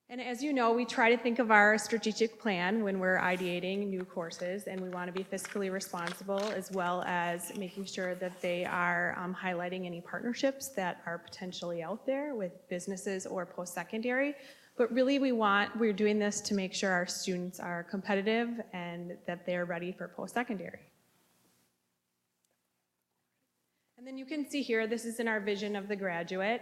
And as you know, we try to think of our strategic plan when we're ideating new courses, and we want to be fiscally responsible, as well as making sure that they are highlighting any partnerships that are potentially out there with businesses or post-secondary. But really, we're doing this to make sure our students are competitive and that they're ready for post-secondary. And then you can see here, this is in our vision of the graduate,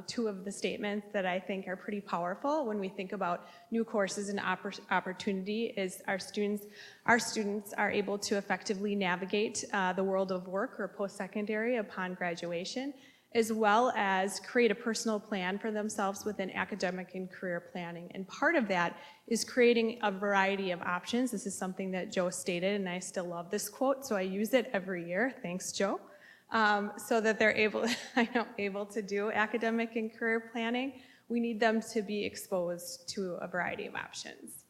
2 of the statements that I think are pretty powerful when we think about new courses and opportunity is our students are able to effectively navigate the world of work or post-secondary upon graduation, as well as create a personal plan for themselves within academic and career planning. And part of that is creating a variety of options. This is something that Joe stated, and I still love this quote, so I use it every year. Thanks, Joe. So that they're able to do academic and career planning. We need them to be exposed to a variety of options.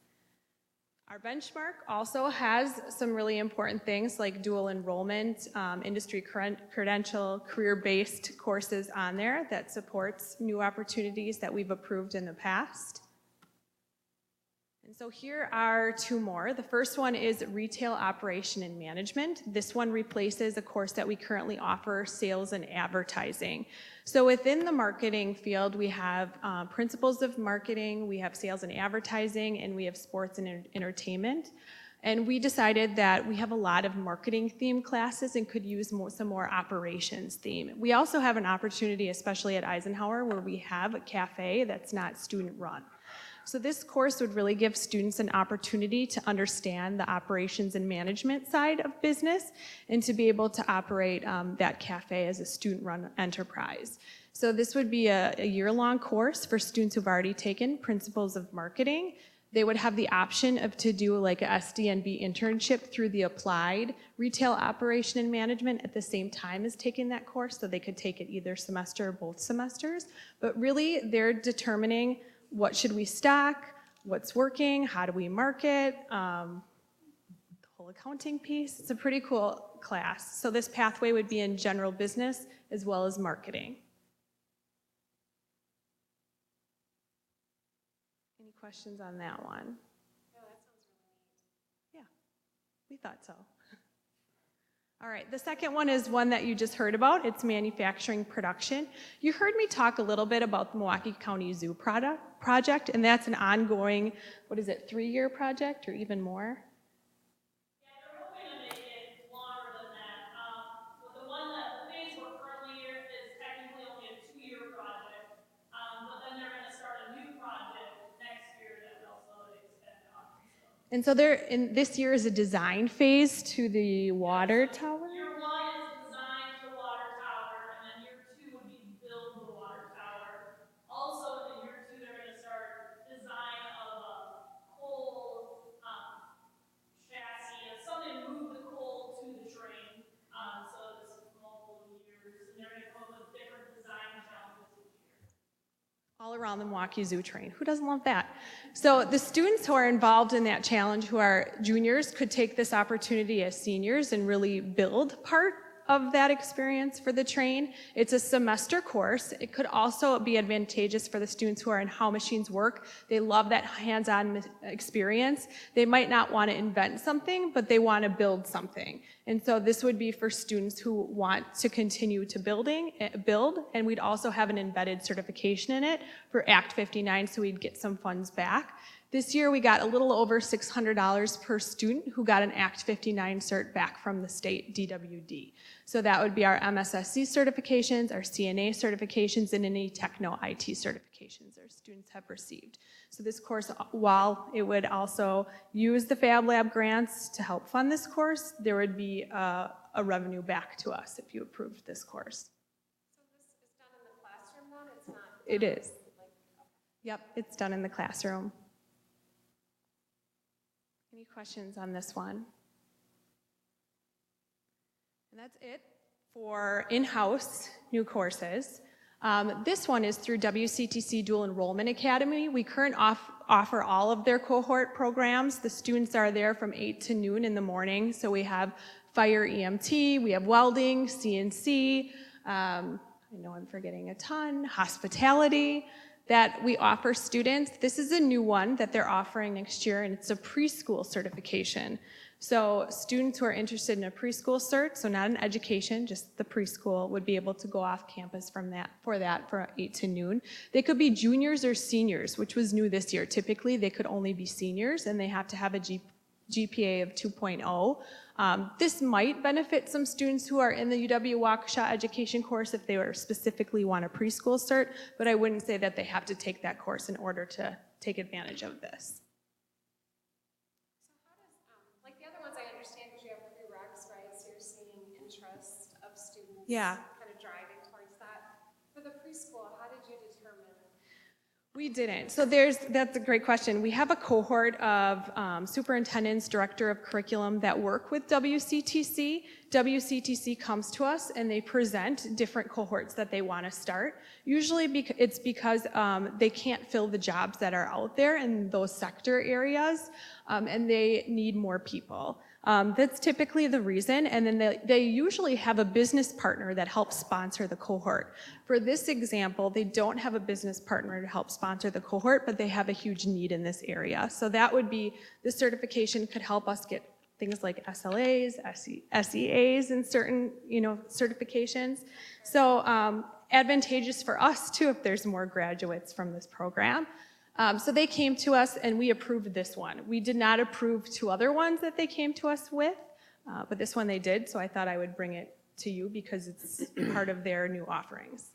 Our benchmark also has some really important things like dual enrollment, industry credential, career-based courses on there that supports new opportunities that we've approved in the past. And so here are two more. The first one is Retail Operation and Management. This one replaces a course that we currently offer, Sales and Advertising. So within the marketing field, we have Principles of Marketing, we have Sales and Advertising, and we have Sports and Entertainment. And we decided that we have a lot of marketing theme classes and could use some more operations theme. We also have an opportunity, especially at Eisenhower, where we have a cafe that's not student run. So this course would really give students an opportunity to understand the operations and management side of business and to be able to operate that cafe as a student-run enterprise. So this would be a year-long course for students who've already taken Principles of Marketing. They would have the option of to do like a SDNB internship through the Applied Retail Operation and Management at the same time as taking that course, so they could take it either semester or both semesters. But really, they're determining what should we stock, what's working, how do we market, the whole accounting piece. It's a pretty cool class. So this pathway would be in general business as well as marketing. Any questions on that one? No, that sounds really neat. Yeah, we thought so. All right, the second one is one that you just heard about. It's manufacturing production. You heard me talk a little bit about the Milwaukee County Zoo project, and that's an ongoing, 3-year project or even more? Yeah, they're hoping to make it longer than that. The phase we're currently in is technically only a 2-year project, but then they're going to start a new project next year that will also extend on. And so this year is a design phase to the water tower? Year 1 is design to the water tower, and then year 2 would be build the water tower. Also, in year 2, they're going to start design of a coal chassis, something to move the coal to the train. So it's multiple years, and they're going to come up with different design challenges each year. All around the Milwaukee Zoo train. Who doesn't love that? So the students who are involved in that challenge, who are juniors, could take this opportunity as seniors and really build part of that experience for the train. It's a semester course. It could also be advantageous for the students who are in how machines work. They love that hands-on experience. They might not want to invent something, but they want to build something. And so this would be for students who want to continue to build, and we'd also have an embedded certification in it for Act 59, so we'd get some funds back. This year, we got a little over $600 per student who got an Act 59 cert back from the state DWD. So that would be our MSSC certifications, our CNA certifications, and any Techno-IT certifications our students have received. So this course, while it would also use the Fab Lab grants to help fund this course, there would be a revenue back to us if you approved this course. So this is done in the classroom then? It's not? It is. Yep, it's done in the classroom. Any questions on this one? And that's it for in-house new courses. This one is through WCTC Dual Enrollment Academy. We currently offer all of their cohort programs. The students are there from 8 to noon in the morning. So we have fire EMT, we have welding, CNC, I know I'm forgetting a ton, hospitality, that we offer students. This is a new one that they're offering next year, and it's a preschool certification. So students who are interested in a preschool cert, so not an education, just the preschool, would be able to go off campus for 8 to noon. They could be juniors or seniors, which was new this year. Typically, they could only be seniors, and they have to have a GPA of 2.0. This might benefit some students who are in the UW Waukesha education course if they specifically want a preschool cert, but I wouldn't say that they have to take that course in order to take advantage of this. So how does, like the other ones I understand because you have prereqs, right? So you're seeing interest of students Yeah. kind of driving towards that. For the preschool, how did you determine? We didn't. So that's a great question. We have a cohort of superintendents, director of curriculum that work with WCTC. WCTC comes to us and they present different cohorts that they want to start. Usually it's because they can't fill the jobs that are out there in those sector areas, and they need more people. That's typically the reason, and then they usually have a business partner that helps sponsor the cohort. For this example, they don't have a business partner to help sponsor the cohort, but they have a huge need in this area. So that would be, this certification could help us get things like SLAs, SEAs, and certain, certifications. So advantageous for us too if there's more graduates from this program. So they came to us and we approved this one. We did not approve 2 other ones that they came to us with, but this one they did, so I thought I would bring it to you because it's part of their new offerings.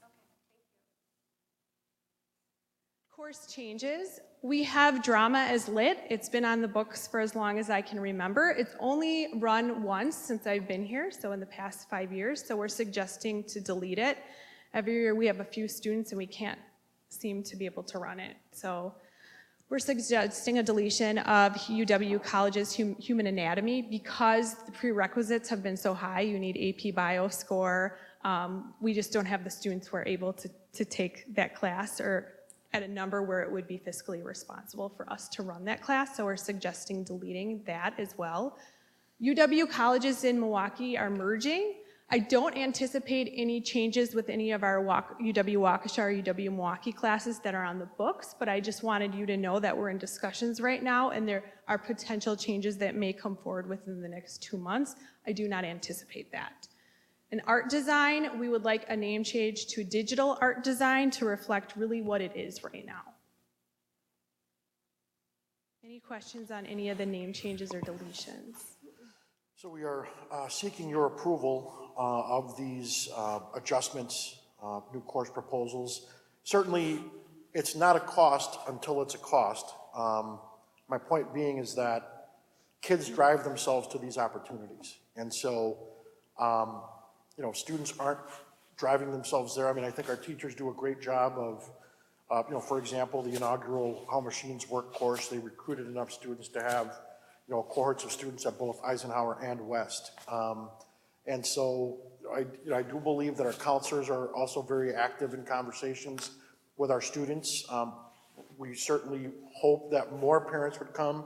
Course changes. We have drama as lit. It's been on the books for as long as I can remember. It's only run once since I've been here, so in the past 5 years, so we're suggesting to delete it. Every year we have a few students and we can't seem to be able to run it. So we're suggesting a deletion of UW College's Human Anatomy because the prerequisites have been so high. You need AP Bio score. We just don't have the students who are able to take that class or at a number where it would be fiscally responsible for us to run that class. So we're suggesting deleting that as well. UW colleges in Milwaukee are merging. I don't anticipate any changes with any of our UW Waukesha or UW Milwaukee classes that are on the books, but I just wanted you to know that we're in discussions right now and there are potential changes that may come forward within the next 2 months. I do not anticipate that. In art design, we would like a name change to digital art design to reflect really what it is right now. Any questions on any of the name changes or deletions? So we are seeking your approval of these adjustments, new course proposals. Certainly, it's not a cost until it's a cost. My point being is that kids drive themselves to these opportunities. And so, students aren't driving themselves there. I mean, I think our teachers do a great job of, for example, the inaugural How Machines Work course, they recruited enough students to have cohorts of students at both Eisenhower and West. And so I do believe that our counselors are also very active in conversations with our students. We certainly hope that more parents would come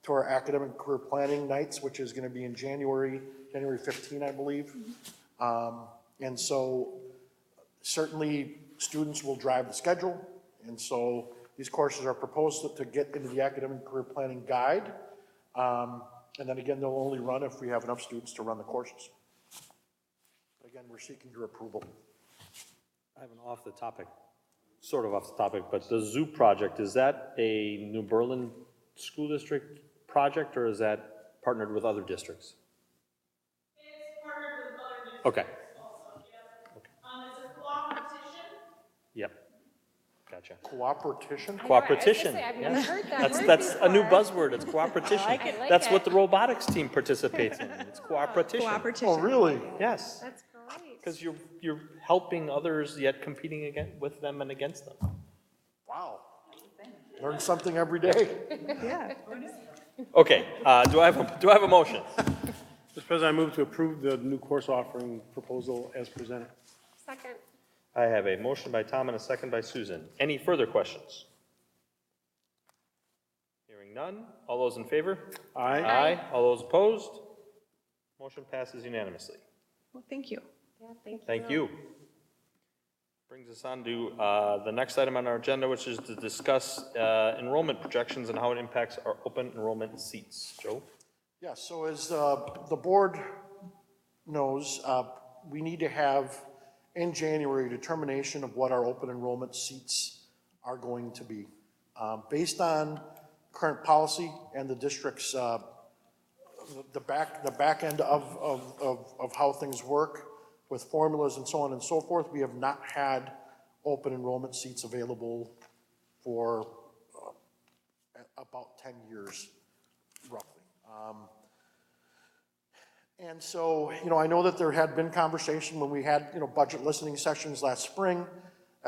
to our academic career planning nights, which is going to be in January 15, I believe. And so certainly students will drive the schedule. And so these courses are proposed to get into the academic career planning guide. And then again, they'll only run if we have enough students to run the courses. But again, we're seeking your approval. I have an off the topic, sort of off the topic, but the zoo project, is that a New Berlin School District project or is that partnered with other districts? It's partnered with other districts. Okay. Also, yep. It's a co-opetition. Yep. Gotcha. Cooperation? Cooperation. I've never heard that That's word that's a new before. buzzword. It's cooperation. I like That's it. what the robotics team participates in. It's cooperation. Oh, really? Yes. That's great. Because you're helping others yet competing with them and against them. Wow. Learn something every day. Yeah. Okay. Do I have a motion? Mr. President, I move to approve the new course offering proposal as presented. Second. I have a motion by Tom and a second by Susan. Any further questions? Hearing none. All those in favor? Aye. Aye. All those opposed? Motion passes unanimously. Well, thank you. Yeah, thank you. Thank you. Brings us on to the next item on our agenda, which is to discuss enrollment projections and how it impacts our open enrollment seats. Joe? Yeah, so as the board knows, we need to have in January determination of what our open enrollment seats are going to be. Based on current policy and the district's, the back end of how things work with formulas and so on and so forth, we have not had open enrollment seats available for about 10 years, roughly. And so, I know that there had been conversation when we had, budget listening sessions last spring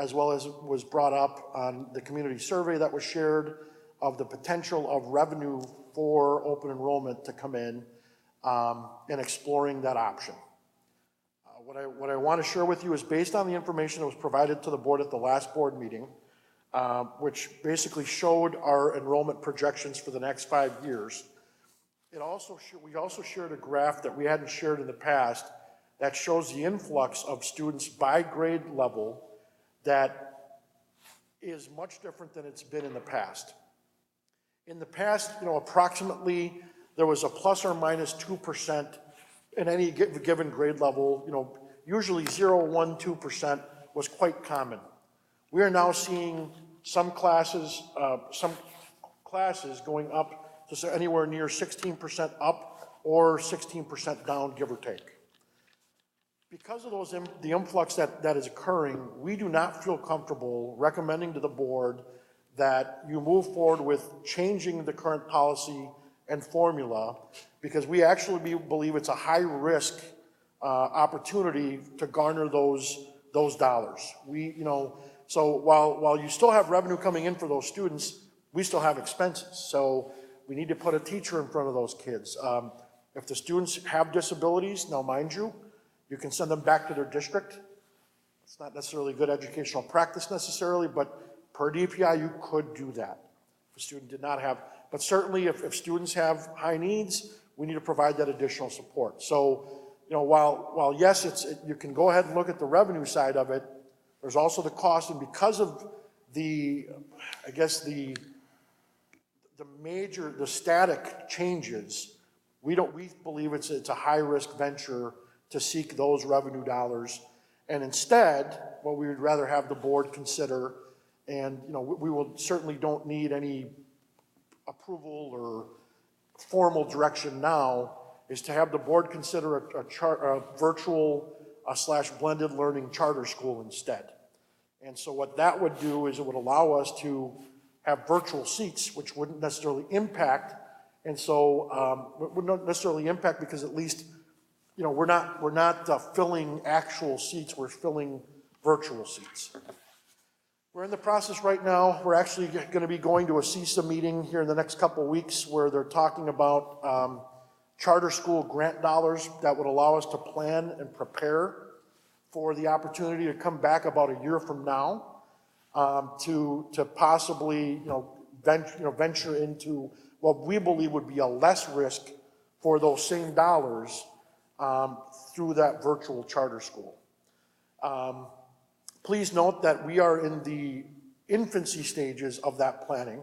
as well as was brought up on the community survey that was shared of the potential of revenue for open enrollment to come in, and exploring that option. What I want to share with you is based on the information that was provided to the board at the last board meeting, which basically showed our enrollment projections for the next 5 years. We also shared a graph that we hadn't shared in the past that shows the influx of students by grade level that is much different than it's been in the past. In the past, approximately there was a plus or minus 2% in any given grade level, usually 0, 1, 2% was quite common. We are now seeing some classes going up to anywhere near 16% up or 16% down, give or take. Because of the influx that is occurring, we do not feel comfortable recommending to the board that you move forward with changing the current policy and formula, because we actually believe it's a high-risk opportunity to garner those dollars. So while you still have revenue coming in for those students, we still have expenses. So we need to put a teacher in front of those kids. If the students have disabilities, now mind you, you can send them back to their district. It's not necessarily good educational practice necessarily, but per DPI, you could do that. If a student did not have, but certainly if students have high needs, we need to provide that additional support. So, while yes, you can go ahead and look at the revenue side of it, there's also the cost, and because of the static changes, we believe it's a high-risk venture to seek those revenue dollars. And instead, what we would rather have the board consider, and we will certainly don't need any approval or formal direction now, is to have the board consider a virtual / blended learning charter school instead. And so what that would do is it would allow us to have virtual seats, which wouldn't necessarily impact, and so would not necessarily impact because at least we're not filling actual seats, we're filling virtual seats. We're in the process right now. We're actually going to be going to a CISA meeting here in the next couple of weeks where they're talking about charter school grant dollars that would allow us to plan and prepare for the opportunity to come back about a year from now to possibly venture into what we believe would be a less risk for those same dollars through that virtual charter school. Please note that we are in the infancy stages of that planning,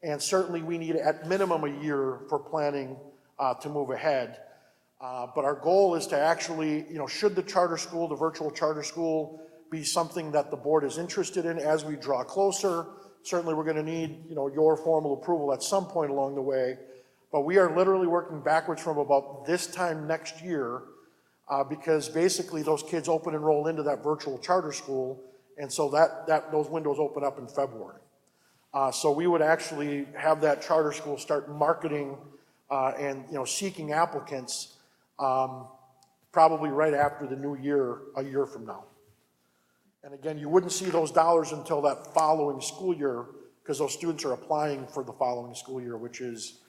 and certainly we need at minimum a year for planning to move ahead. But our goal is to actually, should the charter school, the virtual charter school, be something that the board is interested in as we draw closer, certainly we're going to need, your formal approval at some point along the way. But we are literally working backwards from about this time next year, because basically those kids open and roll into that virtual charter school, and so those windows open up in February. So we would actually have that charter school start marketing and seeking applicants probably right after the new year, a year from now. And again, you wouldn't see those dollars until that following school year, because those students are applying for the following school year, which is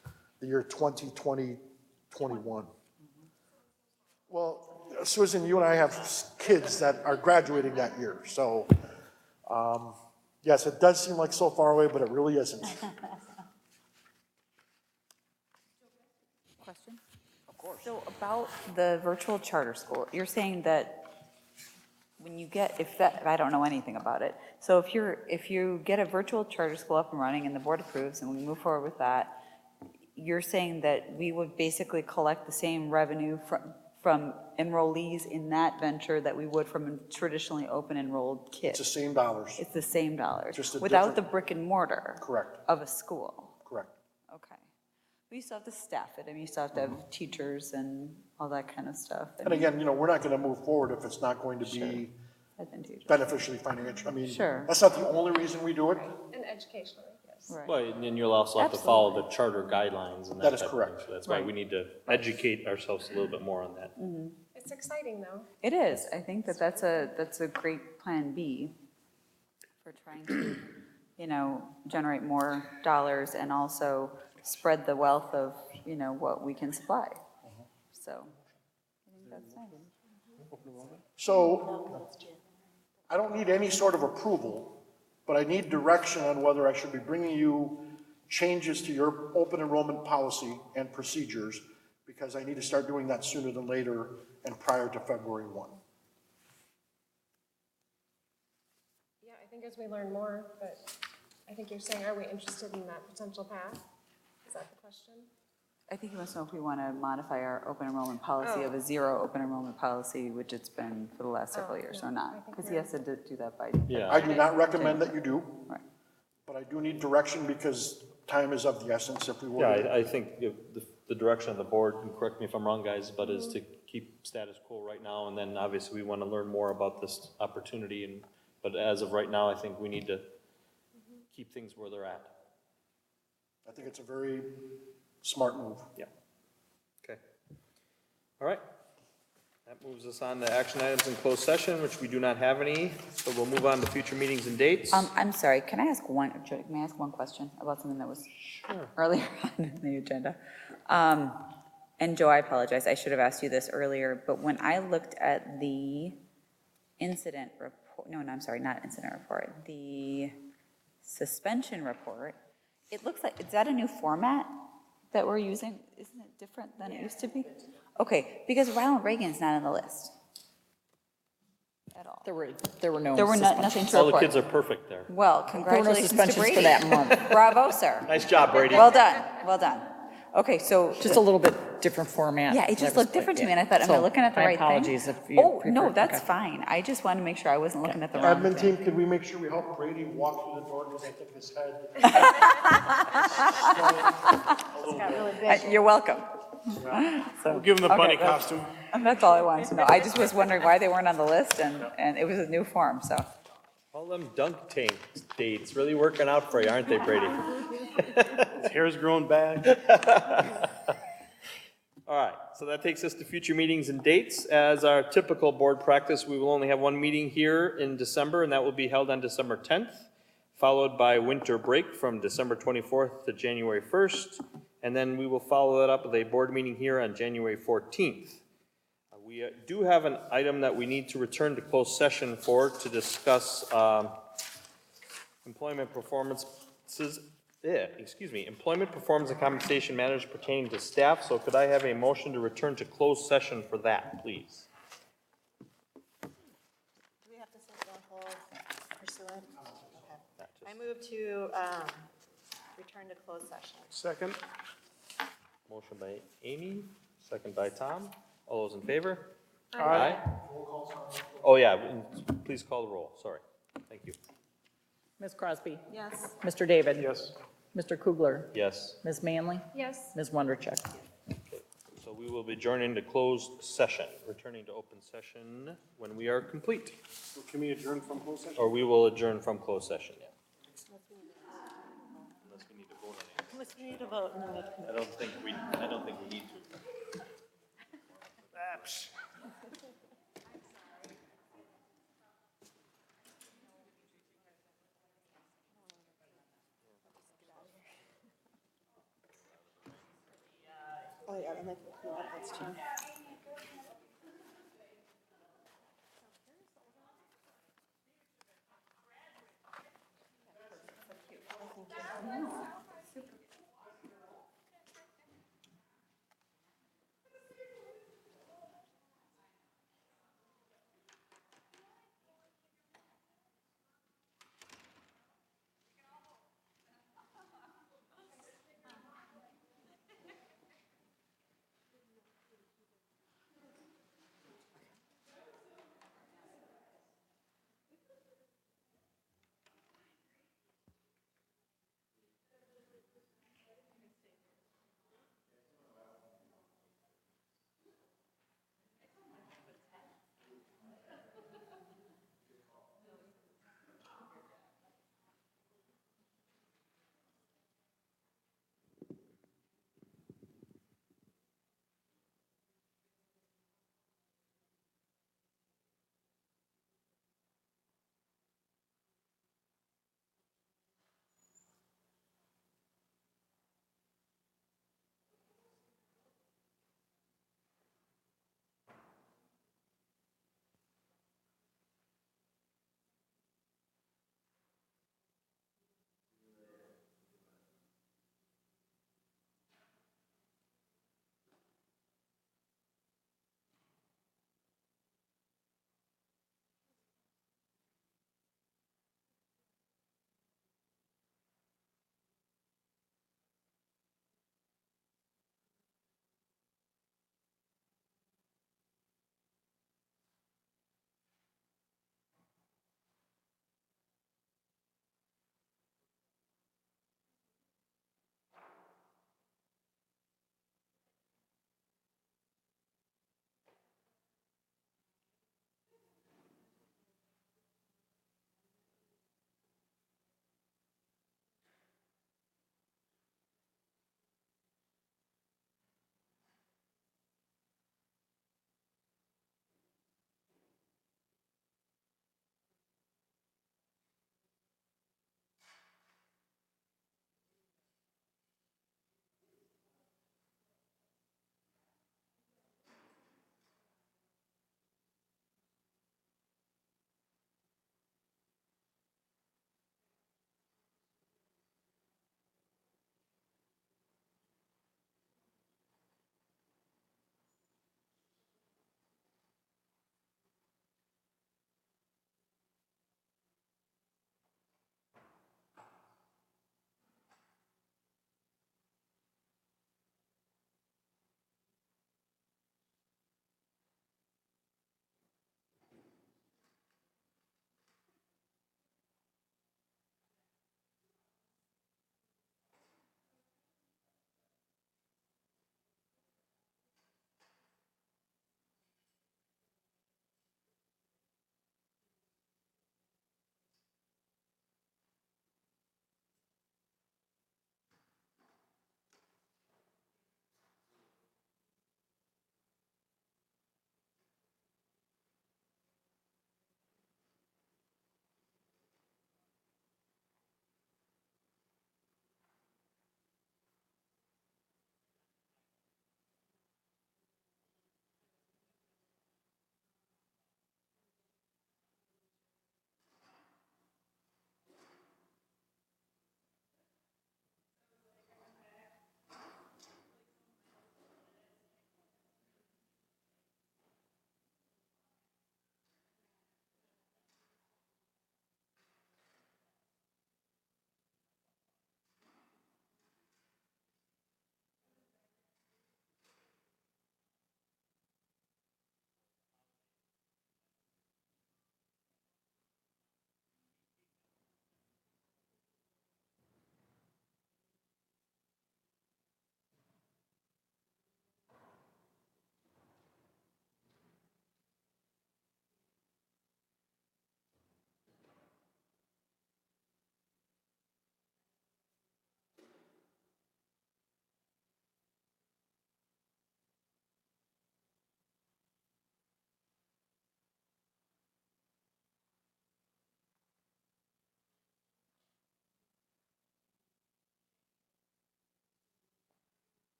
the year 2020-21. Well, Susan, you and I have kids that are graduating that year. So, yes, it does seem like so far away, but it really isn't. Question? Of course. So about the virtual charter school, you're saying that when you I don't know anything about it. So if you get a virtual charter school up and running and the board approves and we move forward with that, you're saying that we would basically collect the same revenue from enrollees in that venture that we would from a traditionally open enrolled kid? It's the same dollars. It's the same dollars, Just without the brick and mortar. Correct. Of a school. Correct. Okay. But you still have to staff it. I mean, you still have to have teachers and all that kind of stuff. And again, we're not going to move forward if it's not going to be beneficially financial. I mean, that's not the only reason we do it. And educationally, yes. Well, and then you'll also have to follow the charter guidelines and that is type of correct. thing. So that's why we need to educate ourselves a little bit more on that. It's exciting, though. It is. I think that's a great plan B. for trying to, generate more dollars and also spread the wealth of, what we can supply. So, I think that's nice. So, I don't need any sort of approval, but I need direction on whether I should be bringing you changes to your open enrollment policy and procedures, because I need to start doing that sooner than later and prior to February 1. Yeah, I think as we learn more, but I think you're saying, are we interested in that potential path? Is that the question? I think he wants to know if we want to modify our open enrollment policy of a zero open enrollment policy, which it's been for the last several years, or not, because he has to do that by. Yeah. I do not recommend that you do, Right. but I do need direction because time is of the essence if we were. Yeah, I think the direction of the board, and correct me if I'm wrong, guys, but is to keep status quo right now, and then obviously we want to learn more about this opportunity, but as of right now, I think we need to keep things where they're at. I think it's a very smart move. Yeah. Okay. All right. That moves us on to action items in closed session, which we do not have any, so we'll move on to future meetings and dates. I'm sorry, can I ask one question about something that was earlier on in the agenda? And Joe, I apologize, I should have asked you this earlier, but when I looked at the incident report, I'm sorry, not incident report, the suspension report, it looks like, is that a new format that we're using? Isn't it different than it used to be? Okay, because Ronald Reagan's not on the list at all. There were no There were suspensions. nothing to All the report. kids are perfect there. Well, There were no congratulations to suspensions Brady. for that month. Bravo, sir. Nice job, Brady. Well done, well done. Okay, so. Just a little bit different format. Yeah, it just That was looked different to quick, me, and I thought, am I So, looking at the my right thing? apologies if you Oh, no, prefer- that's okay. fine. I just wanted to make sure I wasn't looking at the wrong Admin thing. team, could we make sure we help Brady walk through the door because I think his head. You're welcome. We'll give him the bunny Okay, that's- costume. That's all I wanted to know. I just was wondering why they weren't on the list, and it was a new form, so. All them dunk tank dates really working out for you, aren't they, Brady? His hair's growing back. All right, so that takes us to future meetings and dates. As our typical board practice, we will only have one meeting here in December, and that will be held on December 10th, followed by winter break from December 24th to January 1st, and then we will follow that up with a board meeting here on January 14th. We do have an item that we need to return to closed session for to discuss employment performances, employment performance and compensation matters pertaining to staff. So could I have a motion to return to closed session for that, please? Do we have to say the whole pursuant? Okay. I move to return to closed session. Second. Motion by Amy, second by Tom. All those in favor? Aye. Oh, yeah, and please call the roll, sorry. Thank you. Ms. Crosby? Yes. Mr. David? Yes. Mr. Kugler? Yes. Ms. Manley? Yes. Ms. Wondercheck? So we will be adjourning to closed session, returning to open session when we are complete. So can we adjourn from closed session? Or we will adjourn from closed session, yeah. Unless we need to vote on it. Unless we need to vote. No. I don't think we need to. Oh, yeah, and then, no, that's true.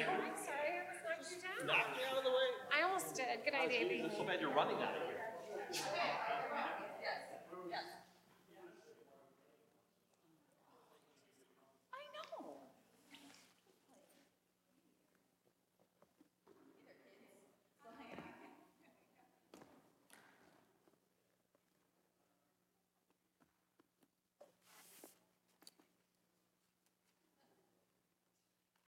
I'm sorry, I almost knocked you down. Knock me out of the way. I almost did. Good night, Davey. So bad you're running out of here.